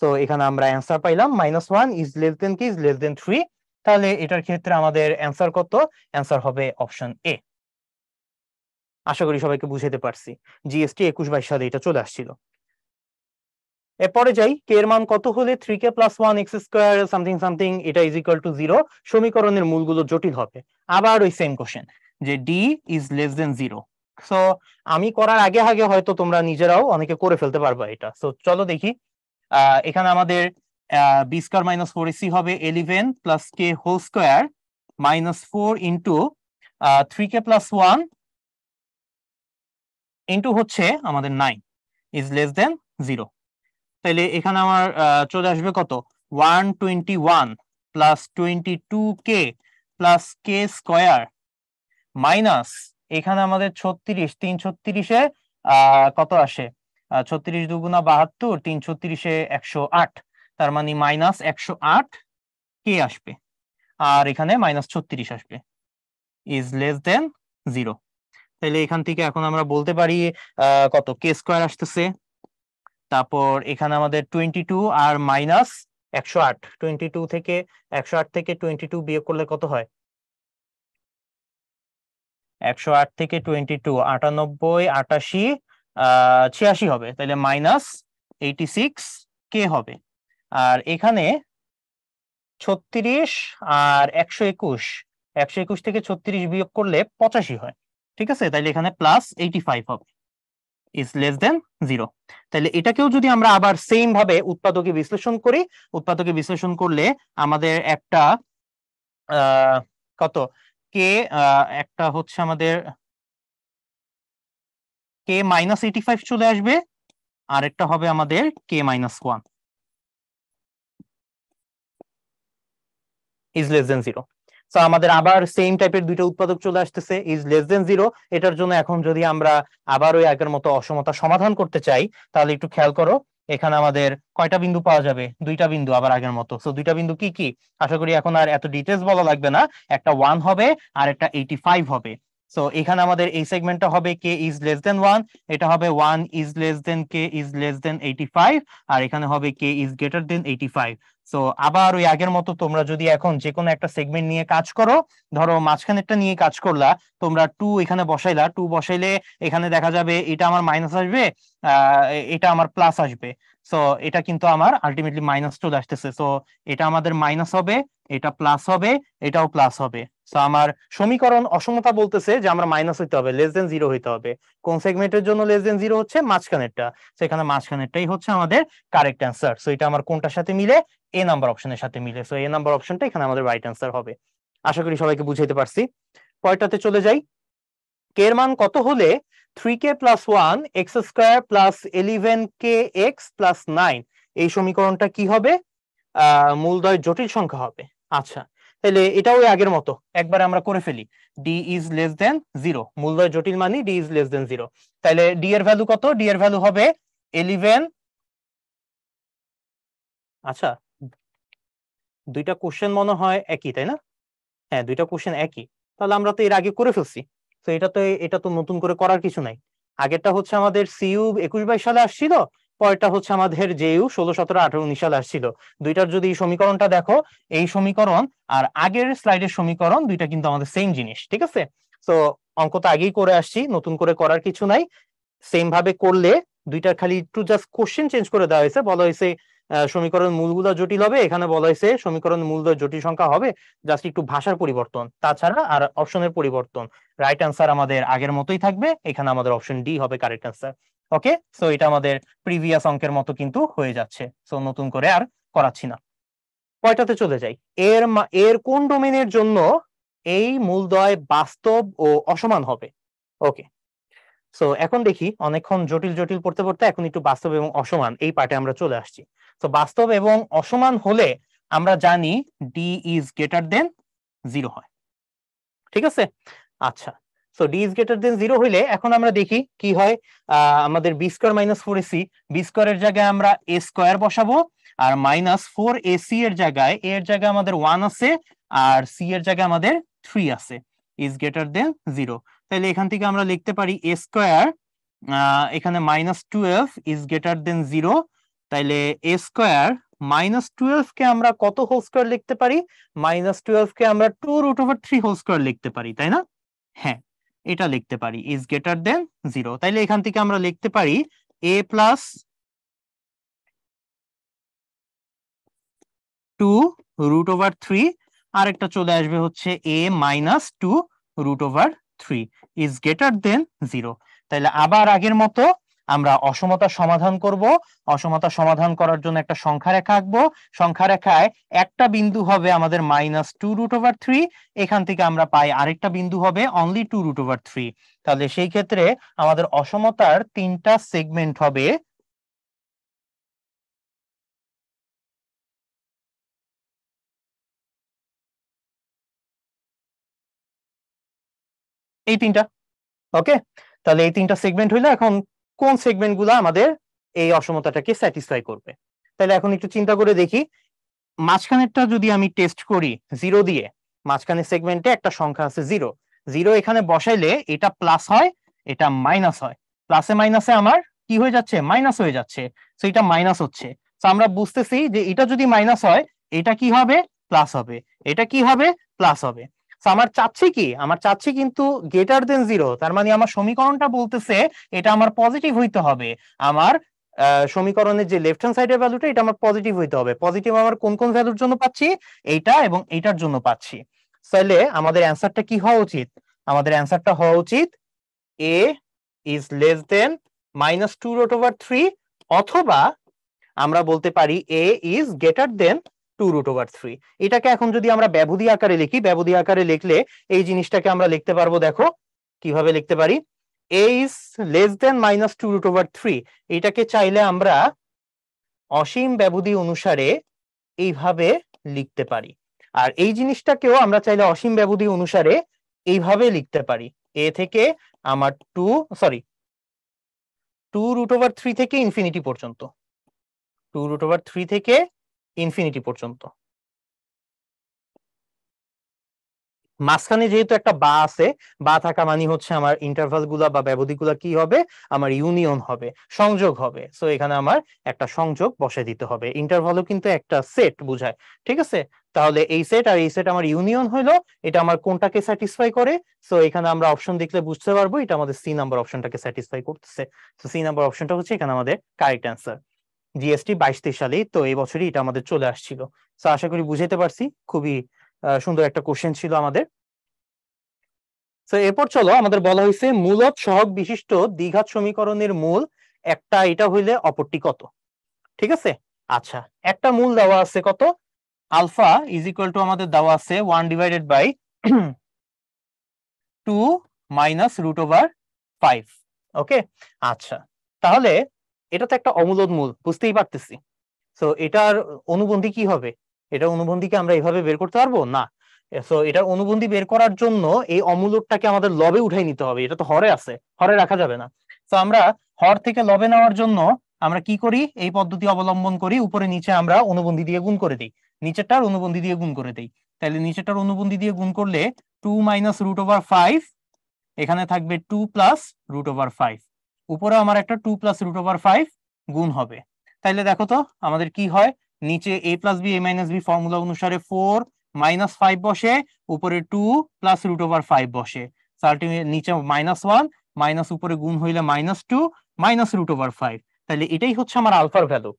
তো এখানে আমরা অ্যান্সার পাইলাম মাইনাস ওয়ান ইজ লেস দেন কি ইজ লেস দেন থ্রি। তাহলে এটার ক্ষেত্রে আমাদের অ্যান্সার কত, অ্যান্সার হবে অপশন এ। আশা করি সবাইকে বুঝাতে পারছি, জিএসটি 21-22 সালে এটা চলে আসছিল। এরপরে যাই, কে এর মান কত হলে three K plus one X square something something এটা ইজ ইকুয়াল টু জিরো, সমীকরণের মূলগুলো জটিল হবে। আবার ওই সেম কোশ্চেন যে D is less than zero. So আমি করার আগে আগে হয়তো তোমরা নিজেরাও অনেকে করে ফেলতে পারবা এটা। সো চলো দেখি, এখানে আমাদের B square minus four A C হবে 11 plus K whole square minus four into three K plus one into হচ্ছে আমাদের 9 ইজ লেস দেন জিরো। তাহলে এখানে আমার চলে আসবে কত, 121 প্লাস 22k প্লাস কে স্কোয়ার মাইনাস এখানে আমাদের 36, 3 36-এ কত আসে, 36 দুগুণা 72, 3 36-এ 108, তার মানে মাইনাস 108 কে আসবে, আর এখানে মাইনাস 36 আসবে, ইজ লেস দেন জিরো। তাহলে এখান থেকে এখন আমরা বলতে পারি কত, কে স্কোয়ার আসতেছে, তারপর এখানে আমাদের 22 আর মাইনাস 108, 22 থেকে 108 থেকে 22 বিয়োগ করলে কত হয়, 108 থেকে 22 98, 88, 86 হবে, তাহলে মাইনাস 86 কে হবে। আর এখানে 36 আর 121, 121 থেকে 36 বিয়োগ করলে 85 হয়, ঠিক আছে, তাইলে এখানে প্লাস 85 হবে, ইজ লেস দেন জিরো। তাহলে এটাকেও যদি আমরা আবার সেম ভাবে উৎপাদকে বিশ্লেষণ করি, উৎপাদকে বিশ্লেষণ করলে আমাদের একটা কত, কে একটা হচ্ছে আমাদের কে মাইনাস 85 চলে আসবে, আর একটা হবে আমাদের K minus one, is less than zero. তো আমাদের আবার সেম টাইপের দুইটা উৎপাদক চলে আসতেছে, ইজ লেস দেন জিরো। এটার জন্য এখন যদি আমরা আবার ওই আগের মতো অসমতা সমাধান করতে চাই, তাহলে একটু খেয়াল করো, এখানে আমাদের কয়টা বিন্দু পাওয়া যাবে, দুইটা বিন্দু আবার আগের মতো। সো দুইটা বিন্দু কি কি, আশা করি এখন আর এত ডিটেলস বলা লাগবে না, একটা 1 হবে আর একটা 85 হবে। সো এখানে আমাদের এই সেগমেন্টটা হবে কে ইজ লেস দেন 1, এটা হবে 1 is less than K is less দেন 85, আর এখানে হবে K is greater then 85। So আবার ওই আগের মতো তোমরা যদি এখন যে কোনো একটা সেগমেন্ট নিয়ে কাজ করো, ধরো মাঝখানেরটা নিয়ে কাজ করলা, তোমরা 2 এখানে বসাইলা, 2 বসাইলে এখানে দেখা যাবে এটা আমার মাইনাস আসবে, এটা আমার প্লাস আসবে। সো এটা কিন্তু আমার আলটিমেটলি মাইনাস চলে আসতেছে। সো এটা আমাদের মাইনাস হবে, এটা প্লাস হবে, এটাও প্লাস হবে। সো আমার সমীকরণ অসমতা বলতেছে যে আমরা মাইনাস হইতে হবে, লেস দেন জিরো হইতে হবে। কোন সেগমেন্টের জন্য লেস দেন জিরো হচ্ছে? মাঝখানেরটা। সেখানে মাঝখানেরটাই হচ্ছে আমাদের কারেক্ট অ্যান্সার। সো এটা আমার কোনটার সাথে মিলে? এ নাম্বার অপশনের সাথে মিলে। সো এ নাম্বার অপশনটা এখানে আমাদের রাইট অ্যান্সার হবে। আশা করি সবাইকে বুঝাইতে পারছি। পরেরটাতে চলে যাই। কে এর মান কত হলে 3k plus 1 x square plus 11k x plus 9 এই সমীকরণটা কি হবে? মূলদ্বয় জটিল সংখ্যা হবে। আচ্ছা, তাহলে এটাও ওই আগের মতো একবার আমরা করে ফেলি। D is less than zero, মূলদ্বয় জটিল মানে D is less than zero. তাহলে ডি এর ভ্যালু কত? ডি এর ভ্যালু হবে 11। আচ্ছা, দুইটা কোশ্চেন মনে হয় একই, তাই না? হ্যাঁ, দুইটা কোশ্চেন একই। তাহলে আমরা তো এর আগে করে ফেলছি। তো এটা তো নতুন করে করার কিছু নাই। আগেরটা হচ্ছে আমাদের সিইউ 21-22 সালে আসছিল, পরেরটা হচ্ছে আমাদের জেইউ 16, 17, 18, 19 সালে আসছিল। দুইটার যদি এই সমীকরণটা দেখো, এই সমীকরণ আর আগের স্লাইডের সমীকরণ দুইটা কিন্তু আমাদের সেম জিনিস, ঠিক আছে? তো অঙ্ক তো আগেই করে আসছি, নতুন করে করার কিছু নাই। সেম ভাবে করলে দুইটার খালি একটু জাস্ট কোশ্চেন চেঞ্জ করে দেওয়া হয়েছে। বলা হয়েছে সমীকরণ মূলগুলো জটিল হবে, এখানে বলা হয়েছে সমীকরণ মূলদ্বয় জটিল সংখ্যা হবে। জাস্ট একটু ভাষার পরিবর্তন, তাছাড়া আর অপশনের পরিবর্তন। রাইট অ্যান্সার আমাদের আগের মতোই থাকবে, এখানে আমাদের অপশন ডি হবে কারেক্ট অ্যান্সার। ওকে, সো এটা আমাদের প্রিভিয়াস অঙ্কের মতো কিন্তু হয়ে যাচ্ছে। সো নতুন করে আর করাচ্ছি না। কয়টাতে চলে যাই। এর কোন ডোমেনের জন্য এই মূলদ্বয় বাস্তব ও অসমান হবে? ওকে, সো এখন দেখি, অনেকক্ষণ জটিল জটিল পড়তে পড়তে এখন একটু বাস্তব এবং অসমান এই পার্টে আমরা চলে আসছি। তো বাস্তব এবং অসমান হলে আমরা জানি D is greater then zero হয়, ঠিক আছে? আচ্ছা, so D is greater then zero হইলে এখন আমরা দেখি কি হয়। আমাদের B square minus 4ac, B স্কোয়ারের জায়গায় আমরা এ স্কোয়ার বসাবো, আর মাইনাস 4ac এর জায়গায় আমাদের 1 আছে, আর সি এর জায়গায় আমাদের 3 আছে। ইজ গ্রেটার দেন জিরো, তাহলে এখান থেকে আমরা লিখতে পারি এ স্কোয়ার, এখানে -12 ইজ গ্রেটার দেন জিরো। তাইলে এ স্কোয়ার -12 কে আমরা কত হোল স্কোয়ার লিখতে পারি? -12 কে আমরা 2√3 হোল স্কোয়ার লিখতে পারি, তাই না? হ্যাঁ, এটা লিখতে পারি ইজ গ্রেটার দেন জিরো। তাইলে এখান থেকে আমরা লিখতে পারি এ প্লাস 2√3, আর একটা চলে আসবে হচ্ছে এ -2√3 ইজ গ্রেটার দেন জিরো। তাহলে আবার আগের মতো আমরা অসমতা সমাধান করব। অসমতা সমাধান করার জন্য একটা সংখ্যা রেখা আঁকবো। সংখ্যা রেখায় একটা বিন্দু হবে আমাদের -2√3, এখান থেকে আমরা পাই আরেকটা বিন্দু হবে অনলি 2√3। তাহলে সেই ক্ষেত্রে আমাদের অসমতার 3টা সেগমেন্ট হবে। এই 3টা। ওকে, তাহলে এই 3টা সেগমেন্ট হইলো। এখন কোন সেগমেন্ট গুলো আমাদের এই অসমতাটাকে স্যাটিসফাই করবে? তাহলে এখন একটু চিন্তা করে দেখি। মাঝখানেরটা যদি আমি টেস্ট করি জিরো দিয়ে, মাঝখানের সেগমেন্টে একটা সংখ্যা আছে জিরো, জিরো এখানে বসাইলে এটা প্লাস হয়, এটা মাইনাস হয়। প্লাসে মাইনাসে আমার কি হয়ে যাচ্ছে? মাইনাস হয়ে যাচ্ছে। তো এটা মাইনাস হচ্ছে। তো আমরা বুঝতেছি যে এটা যদি মাইনাস হয়, এটা কি হবে? প্লাস হবে। এটা কি হবে? প্লাস হবে। তো আমার চাচ্ছি কি? আমার চাচ্ছি কিন্তু গ্রেটার দেন জিরো। তার মানে আমার সমীকরণটা বলতেছে এটা আমার পজিটিভ হইতে হবে। আমার সমীকরণের যে লেফট হ্যান্ড সাইডের ভ্যালুটা, এটা আমার পজিটিভ হইতে হবে। পজিটিভ আমার কোন কোন ভ্যালুর জন্য পাচ্ছি? এইটা এবং এইটার জন্য পাচ্ছি। তাহলে আমাদের অ্যান্সারটা কি হওয়া উচিত? আমাদের অ্যান্সারটা হওয়া উচিত এ ইজ লেস দেন -2√3, অথবা আমরা বলতে পারি এ ইজ গ্রেটার দেন 2√3। এটাকে এখন যদি আমরা ব্যবধি আকারে লিখি, ব্যবধি আকারে লিখলে এই জিনিসটাকে আমরা লিখতে পারবো। দেখো কিভাবে লিখতে পারি। এ ইজ লেস দেন -2√3, এটাকে চাইলে আমরা অসীম ব্যবধি অনুসারে এইভাবে লিখতে পারি। আর এই জিনিসটাকেও আমরা চাইলে অসীম ব্যবধি অনুসারে এইভাবে লিখতে পারি। এ থেকে আমার 2√3 থেকে ইনফিনিটি পর্যন্ত, 2√3 থেকে ইনফিনিটি পর্যন্ত। মাঝখানে যেহেতু একটা বা আছে, বা থাকা মানে হচ্ছে আমার ইন্টারভাল গুলা বা ব্যবধি গুলা কি হবে, আমার ইউনিয়ন হবে, সংযোগ হবে। সো এখানে আমার একটা সংযোগ বসে দিতে হবে। ইন্টারভালও কিন্তু একটা সেট বোঝায়, ঠিক আছে? তাহলে এই সেট আর এই সেট আমার ইউনিয়ন হইলো, এটা আমার কোনটাকে স্যাটিসফাই করে? সো এখানে আমরা অপশন দেখলে বুঝতে পারবো এটা আমাদের সি নাম্বার অপশনটাকে স্যাটিসফাই করতেছে। তো সি নাম্বার অপশনটা হচ্ছে এখানে আমাদের কারেক্ট অ্যান্সার। জিএসটি 22-23 সালেই তো, এই বছরই এটা আমাদের চলে আসছিল। তো আশা করি বুঝাতে পারছি, খুবই সুন্দর একটা কোশ্চেন ছিল আমাদের। তো এরপর চলো, আমাদের বলা হয়েছে মূলদ সহগ বিশিষ্ট দ্বিঘাত সমীকরণের মূল একটা এটা হইলে অপরটি কত, ঠিক আছে? আচ্ছা, একটা মূল দেওয়া আছে কত, আলফা ইজ ইকুয়াল টু আমাদের দেওয়া আছে 1/2 ওকে। আচ্ছা, তাহলে এটা তো একটা অমূলদ মূল, বুঝতেই পারতেছি। সো এটার অনুবন্ধী কি হবে? এটা অনুবন্ধীকে আমরা এভাবে বের করতে পারবো না। সো এটার অনুবন্ধী বের করার জন্য এই অমূলকটাকে আমাদের লবে উঠাই নিতে হবে। এটা তো হরে আছে, হরে রাখা যাবে না। তো আমরা হর থেকে লবে নেওয়ার জন্য আমরা কি করি, এই পদ্ধতি অবলম্বন করি, উপরে নিচে আমরা অনুবন্ধী দিয়ে গুণ করে দিই, নিচেরটার অনুবন্ধী দিয়ে গুণ করে দিই। তাহলে নিচেরটার অনুবন্ধী দিয়ে গুণ করলে 2 - √5, এখানে থাকবে 2 + √5, উপরে আমার একটা 2 + √5 গুণ হবে। তাইলে দেখো তো আমাদের কি হয়, নিচে a+b a-b ফর্মুলা অনুসারে 4 - 5 বসে, উপরে 2 + √5 বসে, নিচে -1 মাইনাস উপরে গুণ হইলে -2 - √5। তাহলে এটাই হচ্ছে আমার আলফার ভ্যালু,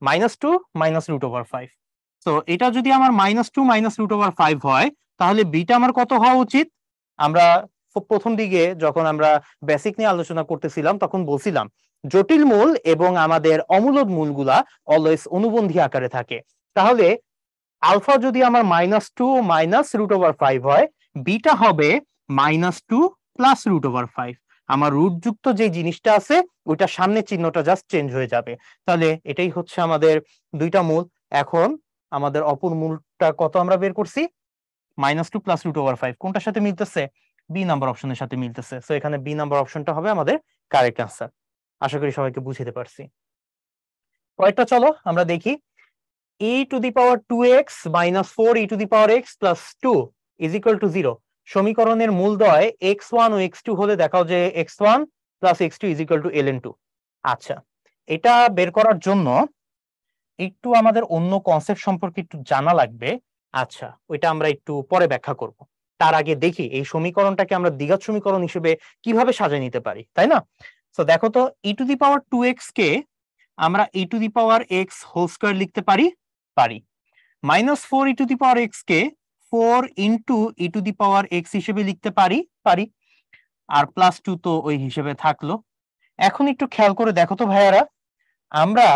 -2 - √5। তো এটা যদি আমার -2 - √5 হয়, তাহলে বিটা আমার কত হওয়া উচিত? আমরা প্রথম দিকে যখন আমরা বেসিক নিয়ে আলোচনা করতেছিলাম তখন বলছিলাম জটিল মূল এবং আমাদের অমূলদ মূলগুলা অলওয়েজ অনুবন্ধী আকারে থাকে। তাহলে আলফা যদি আমার -2 - √5 হয়, বিটা হবে -2 +√5। আমার রুট যুক্ত যে জিনিসটা আছে ওইটা সামনের চিহ্নটা জাস্ট চেঞ্জ হয়ে যাবে। তাহলে এটাই হচ্ছে আমাদের দুইটা মূল। এখন আমাদের অপর মূলটা কত আমরা বের করছি, -2 +√5, কোনটার সাথে মিলতেছে? বি নাম্বার অপশনের সাথে মিলতেছে। সো এখানে বি নাম্বার অপশনটা হবে আমাদের কারেক্ট আনসার। আশা করি সবাইকে বুঝতে পারছি। কয়েকটা চলো আমরা দেখি। e⁻²x - 4e⁻x + 2 = 0 সমীকরণের মূলদ্বয় x1 ও x2 হলে দেখাও যে x1 + x2 = ln2। আচ্ছা, এটা বের করার জন্য একটু আমাদের অন্য কনসেপ্ট সম্পর্কে একটু জানা লাগবে। আচ্ছা, ওইটা আমরা একটু পরে ব্যাখ্যা করব। তার আগে দেখি এই সমীকরণটাকে আমরা দ্বিঘাত সমীকরণ হিসেবে কিভাবে সাজিয়ে নিতে পারি, তাই না? তো দেখো তো, e⁻²x কে আমরা e⁻x² লিখতে পারি, পারি। -4e⁻x কে 4 × e⁻x হিসেবে লিখতে পারি, পারি। আর +2 তো ওই হিসেবে থাকলো। এখন একটু খেয়াল করে দেখো তো ভাইয়ারা, আমরা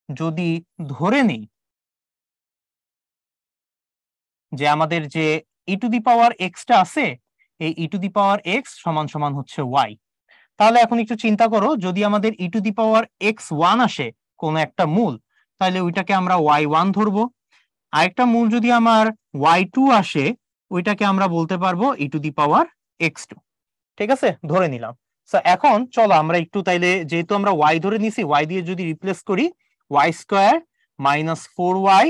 যদি ধরে নিই যে আমাদের যে e⁻x টা আছে, এই e⁻x = হচ্ছে y, তাহলে এখন একটু চিন্তা করো, যদি আমাদের e⁻x1 আসে কোন একটা মূল, তাহলে ওইটাকে আমরা y1 ধরবো। আরেকটা মূল যদি আমার y2 আসে, ওইটাকে আমরা বলতে পারবো e⁻x2। ঠিক আছে, ধরে নিলাম। তো এখন চলো আমরা একটু, তাইলে যেহেতু আমরা y ধরে নিছি, y দিয়ে যদি রিপ্লেস করি, y² - 4y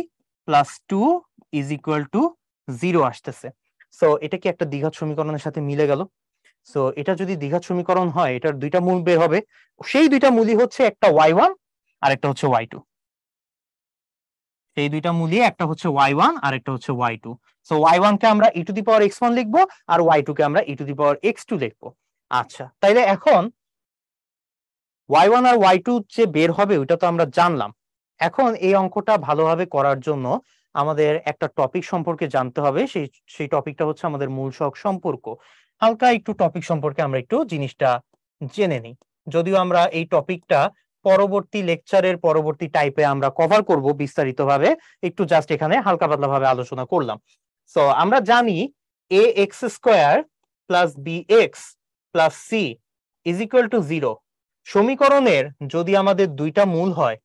+ 2 = 0 আসতেছে। সো এটা কি একটা দ্বিঘাত সমীকরণের সাথে মিলে গেল? সো এটা যদি দ্বিঘাত সমীকরণ হয়, এটার দুইটা মূল বের হবে। সেই দুইটা মূলই হচ্ছে, একটা y1 আর একটা হচ্ছে y2। এই দুইটা মূলই, একটা হচ্ছে y1 আর একটা হচ্ছে y2। সো y1 কে আমরা e⁻x1 লিখবো, আর y2 কে আমরা e⁻x2 লিখবো। আচ্ছা, তাইলে এখন y1 আর y2 যে বের হবে ওইটা তো আমরা জানলাম। এখন এই অঙ্কটা ভালোভাবে করার জন্য আমাদের একটা টপিক সম্পর্কে জানতে হবে। সেই টপিকটা হচ্ছে আমাদের মূল সহগ সম্পর্ক। হালকা একটু টপিক সম্পর্কে আমরা একটু জিনিসটা জেনে নিই। যদিও আমরা এই টপিকটা পরবর্তী লেকচারের পরবর্তী টাইপে আমরা কভার করব বিস্তারিতভাবে, একটু জাস্ট এখানে হালকা পাতলা ভাবে আলোচনা করলাম। সো আমরা জানি ax² + bx + c = 0 সমীকরণের যদি আমাদের দুইটা মূল হয়,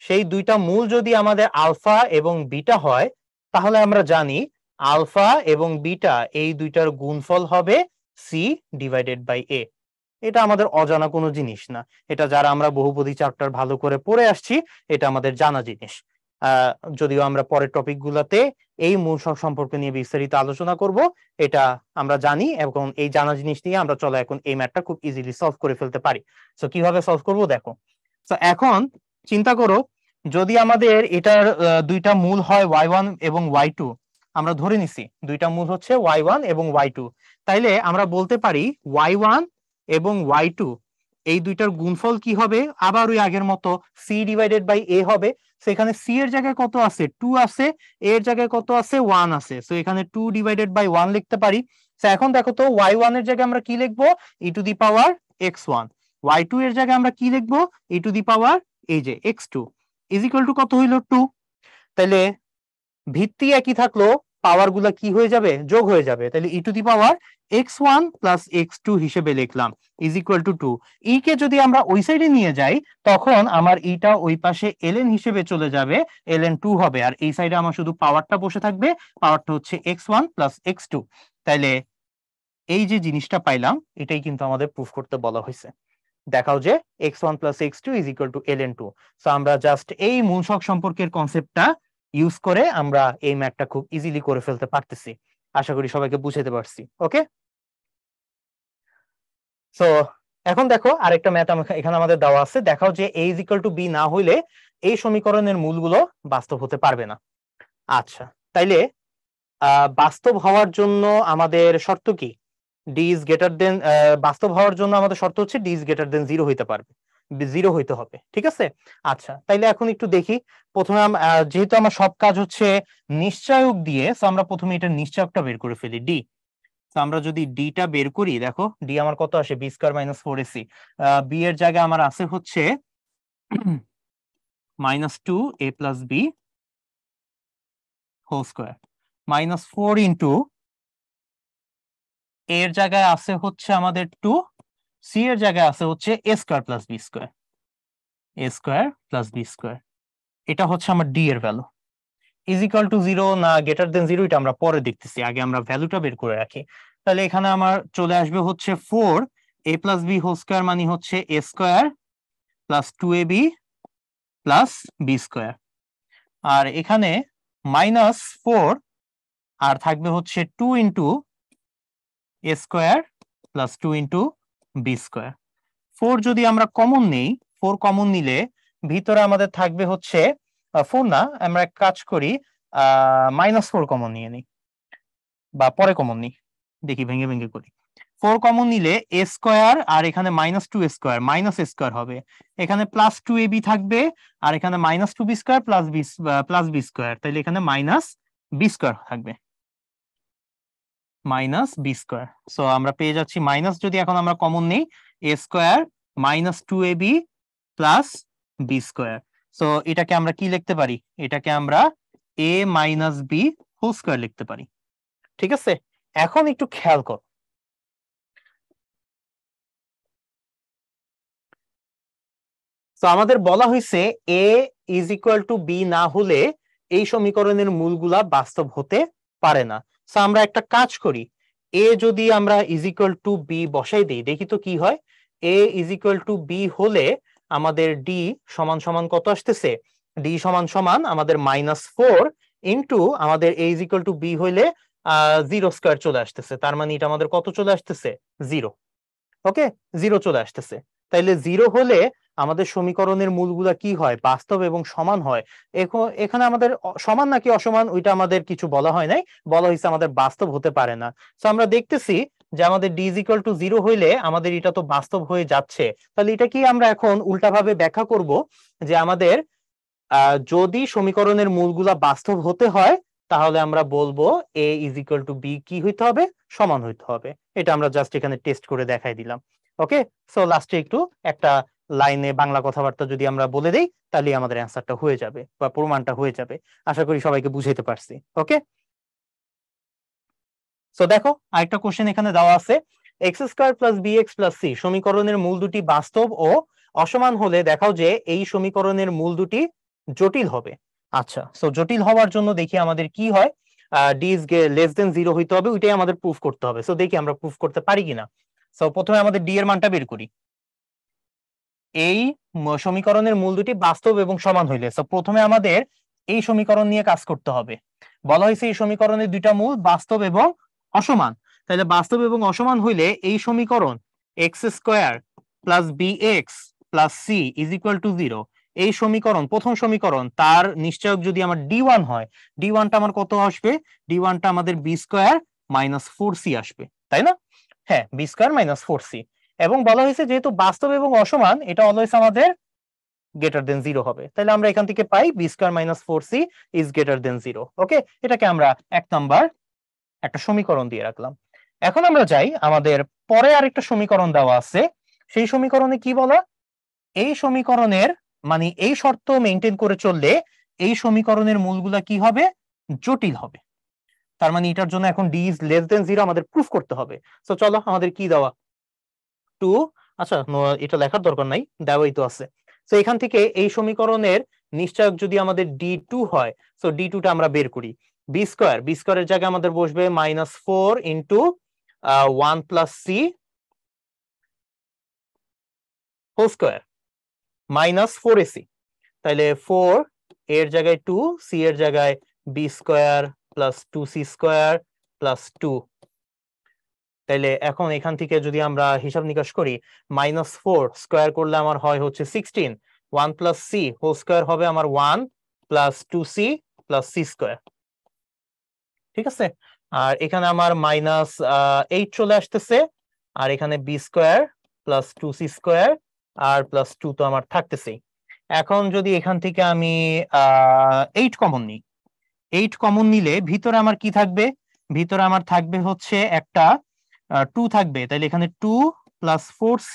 সেই দুইটা মূল যদি আমাদের আলফা এবং বিটা হয়, তাহলে আমরা জানি আলফা এবং বিটা এই দুইটার গুণফল হবে c/a। এটা আমাদের অজানা কোনো জিনিস না, এটা যারা আমরা বহুপদী চ্যাপ্টার ভালো করে পড়ে আসছি এটা আমাদের জানা জিনিস। যদিও আমরা পরের টপিক গুলাতে এই মূলক সম্পর্ক নিয়ে বিস্তারিত আলোচনা করব, এটা আমরা জানি এবং এই জানা জিনিস নিয়ে আমরা চলো এখন এই ম্যাথটা খুব ইজিলি সলভ করে ফেলতে পারি। তো কিভাবে সলভ করব দেখো। তো এখন চিন্তা করো, যদি আমাদের এটার দুইটা মূল হয় y1 এবং y2, আমরা ধরে নিছি দুইটা মূল হচ্ছে y1 এবং y2, তাইলে আমরা বলতে পারি y1 এবং y2 এই দুইটার গুণফল কি হবে, আবার ওই আগের মতো c ডিভাইডেড বাই a হবে। সেখানে c এর জায়গায় কত আছে, 2 আছে, a এর জায়গায় কত আছে, 1 আছে, সো এখানে 2 ডিভাইডেড বাই 1 লিখতে পারি। তো এখন দেখো তো y1 এর জায়গায় আমরা কি লিখবো, e to the power x1, y2 এর জায়গায় আমরা কি লিখবো, e টু দি পাওয়ার এই যে x2 ইজ ইকুয়াল টু কত হইলো 2। তাহলে ভিত্তি একই থাকলো, পাওয়ার গুলা কি হয়ে যাবে, যোগ হয়ে যাবে। তাহলে ই to the power x1 plus x2 হিসেবে লিখলাম ইজ ইকুয়াল টু 2। ই কে যদি আমরা ওই সাইডে নিয়ে যাই তখন আমার ইটা ওই পাশে ln হিসেবে চলে যাবে, ln 2 হবে, আর এই সাইডে আমার শুধু পাওয়ারটা বসে থাকবে, পাওয়ারটা হচ্ছে x1 প্লাস x2। তাইলে এই যে জিনিসটা পাইলাম এটাই কিন্তু আমাদের প্রুফ করতে বলা হয়েছে। দেখাও যে x1 plus x2 is equal two ln 2। So আমরা জাস্ট এই মূলক সম্পর্কের কনসেপ্টটা ইউজ করে আমরা এই ম্যাথটা খুব ইজিলি করে ফেলতে পারতেছি। আশা করি সবাইকে বুঝাতে পারছি। ওকে, সো এখন দেখো আরেকটা ম্যাথ এখানে আমাদের দেওয়া আছে। দেখাও যে a is equal two b না হইলে এই সমীকরণের মূলগুলো বাস্তব হতে পারবে না। আচ্ছা, তাইলে বাস্তব হওয়ার জন্য আমাদের শর্ত কি, ডি ইজ গ্রেটার দেন, বাস্তব হওয়ার জন্য আমাদের শর্ত হচ্ছে ডি ইজ গ্রেটার দেন 0 হইতে পারবে, 0 হইতে হবে, ঠিক আছে। আচ্ছা, তাইলে এখন একটু দেখি। প্রথমে যেহেতু আমার সব কাজ হচ্ছে নিশ্চয়ক দিয়ে, তো আমরা প্রথমে এটা নিশ্চয়কটা বের করে ফেলি, ডি। তো আমরা যদি ডিটা বের করি, দেখো ডি আমার কত আসে, B square minus 4ac। B এর জায়গায় আমার আছে হচ্ছে -2a plus B whole square, -4 into এর জায়গায় আছে হচ্ছে আমাদের 2, সি এর জায়গায় আছে হচ্ছে a square plus B square, a square plus B square. এটা হচ্ছে আমার ডি এর ভ্যালু। ইজ ইকুয়াল টু 0 না গ্রেটার দেন 0 এটা আমরা পরে দেখতেছি, আগে আমরা ভ্যালুটা বের করে রাখি। তাহলে এখানে আমার চলে আসবে হচ্ছে 4a plus B whole square, মানে হচ্ছে a square plus 2ab plus B square. আর এখানে -4 আর থাকবে হচ্ছে 2 into a square plus 2 into B square. 4 যদি আমরা কমন নেই, 4 কমন নিলে ভিতরে আমাদের থাকবে হচ্ছে 4 না, আমরা এক কাজ করি, -4 কমন নিয়ে নিই, বা পরে কমন নিই, দেখি ভেঙে ভেঙে করি। 4 কমন নিলে a স্কয়ার আর এখানে -2a square minus a square হবে, এখানে +2ab থাকবে, আর এখানে -2b square plus b square, তাহলে এখানে -b স্কয়ার থাকবে, -b স্কয়ার। সো আমরা পেয়ে যাচ্ছি মাইনাস, যদি এখন আমরা কমন নেই, a square -2ab plus b square. So এটাকে আমরা কি লিখতে পারি, এটাকে আমরা a minus b whole square লিখতে পারি, ঠিক আছে। এখন একটু খেয়াল কর, তো আমাদের বলা হয়েছে a is equal two b না হলে এই সমীকরণের মূলগুলা বাস্তব হতে পারে না। তো আমরা একটা কাজ করি, a যদি আমরা ইজ ইকুয়াল টু b বসাই দিই, দেখি তো কি হয়। a is equal two b হলে আমাদের d সমান সমান কত আসতেছে, d সমান সমান আমাদের -4 ইন্টু আমাদের a is equal two b হইলে 0 স্কয়ার চলে আসতেছে, তার মানে এটা আমাদের কত চলে আসতেছে, 0। ওকে, 0 চলে আসতেছে। তাইলে 0 হলে আমাদের সমীকরণের মূলগুলা কি হয়, বাস্তব এবং সমান হয়। এখানে আমাদের সমান নাকি অসমান ওইটা আমাদের কিছু বলা হয় নাই, বলা হয়েছে আমাদের বাস্তব হতে পারে না। তো আমরা দেখতেছি যে আমাদের d ইজ ইকুয়াল টু 0 হইলে আমাদের এটা তো বাস্তব হয়ে যাচ্ছে। তাহলে এটা কি আমরা এখন উল্টাভাবে ব্যাখ্যা করব, যে আমাদের যদি সমীকরণের মূলগুলা বাস্তব হতে হয় তাহলে আমরা বলবো a is equal two b কি হইতে হবে, সমান হইতে হবে। এটা আমরা জাস্ট এখানে টেস্ট করে দেখাই দিলাম। ওকে, সো লাস্টে একটু একটা লাইনে বাংলা কথাবার্তা যদি আমরা বলে দেই তাহলে আমাদের অ্যান্সারটা হয়ে যাবে বা প্রমাণটা হয়ে যাবে। আশা করি সবাইকে বুঝাইতে পারছি। ওকে, সো দেখো আরেকটা কোশ্চেন এখানে দেওয়া আছে, x square plus b x plus c সমীকরণের মূল দুটি বাস্তব ও অসমান হলে দেখাও যে এই সমীকরণের মূল দুটি জটিল হবে। আচ্ছা, সো জটিল হওয়ার জন্য দেখি আমাদের কি হয়, ডি ইজ লেস দেন 0 হইতে হবে, ওইটাই আমাদের প্রুফ করতে হবে। সো দেখি আমরা প্রুফ করতে পারি কিনা। সো প্রথমে আমাদের ডি এর মানটা বের করি। এই সমীকরণের মূল দুটি বাস্তব এবং সমান হইলে, সো প্রথমে আমাদের এই সমীকরণ নিয়ে কাজ করতে হবে। বলা হয়েছে এই সমীকরণের দুইটা মূল বাস্তব এবং অসমান। তাহলে বাস্তব এবং অসমান হইলে এই সমীকরণ x square plus b x plus c is equal to 0, এই সমীকরণ প্রথম সমীকরণ তার নিশ্চয়ক যদি আমার d1 হয়, d1টা আমার কত আসবে? d1টা আমাদের বি স্কোয়ার মাইনাস 4c আসবে, তাই না? হ্যাঁ, বি স্কোয়ার মাইনাস 4c। এবং বলা হয়েছে যেহেতু বাস্তব এবং অসমান, এটা অলওয়েজ আমাদের গ্রেটার দেন 0 হবে। তাহলে আমরা এখান থেকে পাই B square minus 4c is greater than 0। Okay, এটাকে আমরা 1 নাম্বার একটা সমীকরণ দিয়ে রাখলাম। এখন আমরা যাই, আমাদের পরে আরেকটা সমীকরণ দেওয়া আছে। সেই সমীকরণে কি বলা? এই সমীকরণের মানে এই শর্ত মেনটেন করে চললে এই সমীকরণের মূলগুলা কি হবে? জটিল হবে। তার মানে এটার জন্য এখন ডি ইজ লেস দেন 0 আমাদের প্রুফ করতে হবে। তো চলো, আমাদের কি দেওয়া? 2। আচ্ছা, এটা লেখার দরকার নাই, দেওয়াই তো আছে। তো এখান থেকে এই সমীকরণের নিশ্চয়ক যদি আমাদের d2 হয়, তো d2টা আমরা বের করি। বি স্কোয়ারের জায়গায় আমাদের বসবে -4 into 1 plus c whole square minus 4ac। তাহলে 4 এর জায়গায় 2, সি এর জায়গায় b square plus 2c square plus 2। তাইলে এখন এখান থেকে যদি আমরা হিসাব নিকাশ করি, -4 স্কোয়ার করলে আমার হয় হচ্ছে 16, 1 প্লাস সি হোল স্কোয়ার হবে আমার 1 plus 2c plus C square. ঠিক আছে, আর এখানে আমার -8 চলে আসতেছে, আর এখানে B square plus 2c square আর প্লাস 2 তো আমার থাকতেছেই। এখন যদি এখান থেকে আমি 8 কমন নিই, 8 কমন নিলে ভিতরে আমার কি থাকবে? ভিতরে আমার থাকবে হচ্ছে একটা 2 থাকবে। তাহলে এখানে 2 প্লাস 4c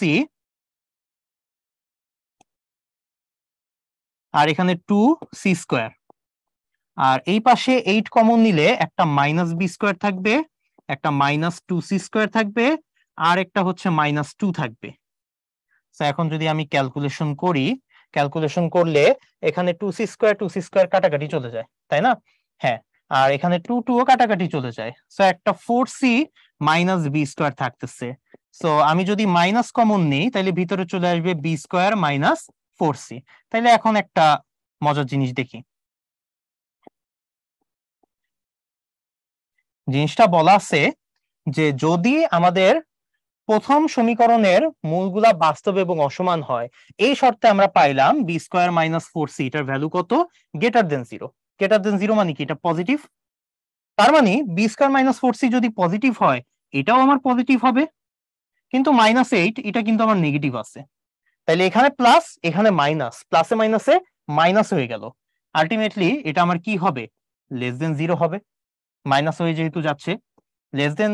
আর এখানে 2c স্কোয়ার। আর এই পাশে 8 কমন নিলে একটা মাইনাস বি স্কোয়ার থাকবে, একটা মাইনাস 2c স্কোয়ার থাকবে, আর একটা হচ্ছে -2 থাকবে। এখন যদি আমি ক্যালকুলেশন করি, ক্যালকুলেশন করলে এখানে 2c স্কোয়ার কাটাকাটি চলে যায়, তাই না? হ্যাঁ, আর এখানে 2 ও কাটাকাটি চলে যায়। সো একটা 4c মাইনাস বি স্কোয়ার থাকতেছে। সো আমি যদি মাইনাস কমন নিই, তাহলে ভিতরে চলে আসবে বি স্কোয়ার মাইনাস 4c। তাহলে এখন একটা মজার জিনিস দেখি। জিনিসটা বলা আছে যে যদি আমাদের প্রথম সমীকরণের মূলগুলা বাস্তব এবং অসমান হয়, এই শর্তে আমরা পাইলাম বি স্কোয়ার মাইনাস 4c এটার ভ্যালু কত? Greater than 0। গ্রেটার দেন 0 মানে কি? এটা পজিটিভ। তার মানে বি স্কোয়ার মাইনাস 4c যদি পজিটিভ হয়, এটাও আমার পজিটিভ হবে। কিন্তু -8 এটা কিন্তু আমার নেগেটিভ আছে। তাহলে এখানে প্লাস, এখানে মাইনাস, প্লাসে মাইনাসে মাইনাস হয়ে গেল। আলটিমেটলি এটা আমার কি হবে? লেস দেন 0 হবে। মাইনাস হয়ে যেহেতু যাচ্ছে, লেস দেন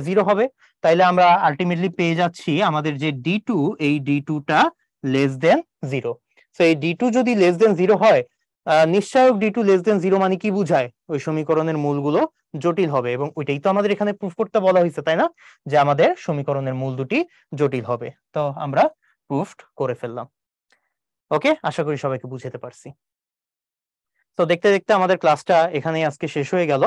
0 হবে। তাইলে আমরা আলটিমেটলি পেয়ে যাচ্ছি আমাদের যে d2, এই d2টা লেস দেন 0। সো এই d2 যদি লেস দেন 0 হয়, নিশ্চয়ক d2 লেস দেন 0 মানে কি বুঝায়? ওই সমীকরণের মূলগুলো জটিল হবে, এবং ওইটাই তো আমাদের এখানে প্রুফ করতে বলা হয়েছে, তাই না? যে আমাদের সমীকরণের মূল দুটি জটিল হবে। তো আমরা প্রুফ করে ফেললাম। ওকে, আশা করি সবাইকে বুঝাতে পারছি। তো দেখতে দেখতে আমাদের ক্লাসটা এখানেই আজকে শেষ হয়ে গেল।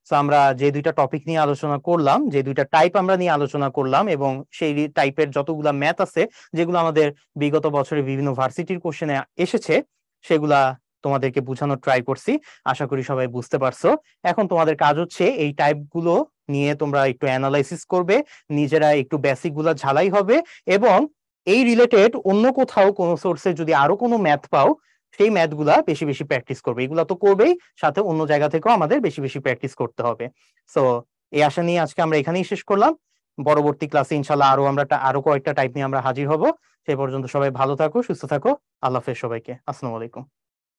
তো আমরা যে দুইটা টপিক নিয়ে আলোচনা করলাম, যে দুইটা টাইপ আমরা নিয়ে আলোচনা করলাম, এবং সেই টাইপের যতগুলা ম্যাথ আছে যেগুলো আমাদের বিগত বছরে বিভিন্ন ভার্সিটির কোশ্চেনে এসেছে, সেগুলা তোমাদেরকে বোঝানোর ট্রাই করছি। আশা করি সবাই বুঝতে পারছো। এখন তোমাদের কাজ হচ্ছে এই টাইপ গুলো নিয়ে তোমরা একটু অ্যানালাইসিস করবে, নিজেরা একটু বেসিক গুলা ঝালাই হবে, এবং এই রিলেটেড অন্য কোথাও কোনো সোর্সে যদি আরো কোনো ম্যাথ পাও, সেই ম্যাথ গুলা বেশি বেশি প্র্যাকটিস করবে। এগুলা তো করবেই, সাথে অন্য জায়গা থেকেও আমাদের বেশি বেশি প্র্যাকটিস করতে হবে। সো এই আশা নিয়ে আজকে আমরা এখানেই শেষ করলাম। পরবর্তী ক্লাসে ইনশাল্লাহ আরো কয়েকটা টাইপ নিয়ে আমরা হাজির হব। সেই পর্যন্ত সবাই ভালো থাকো, সুস্থ থাকো। আল্লাহ হাফেজ সবাইকে। আসসালামু আলাইকুম।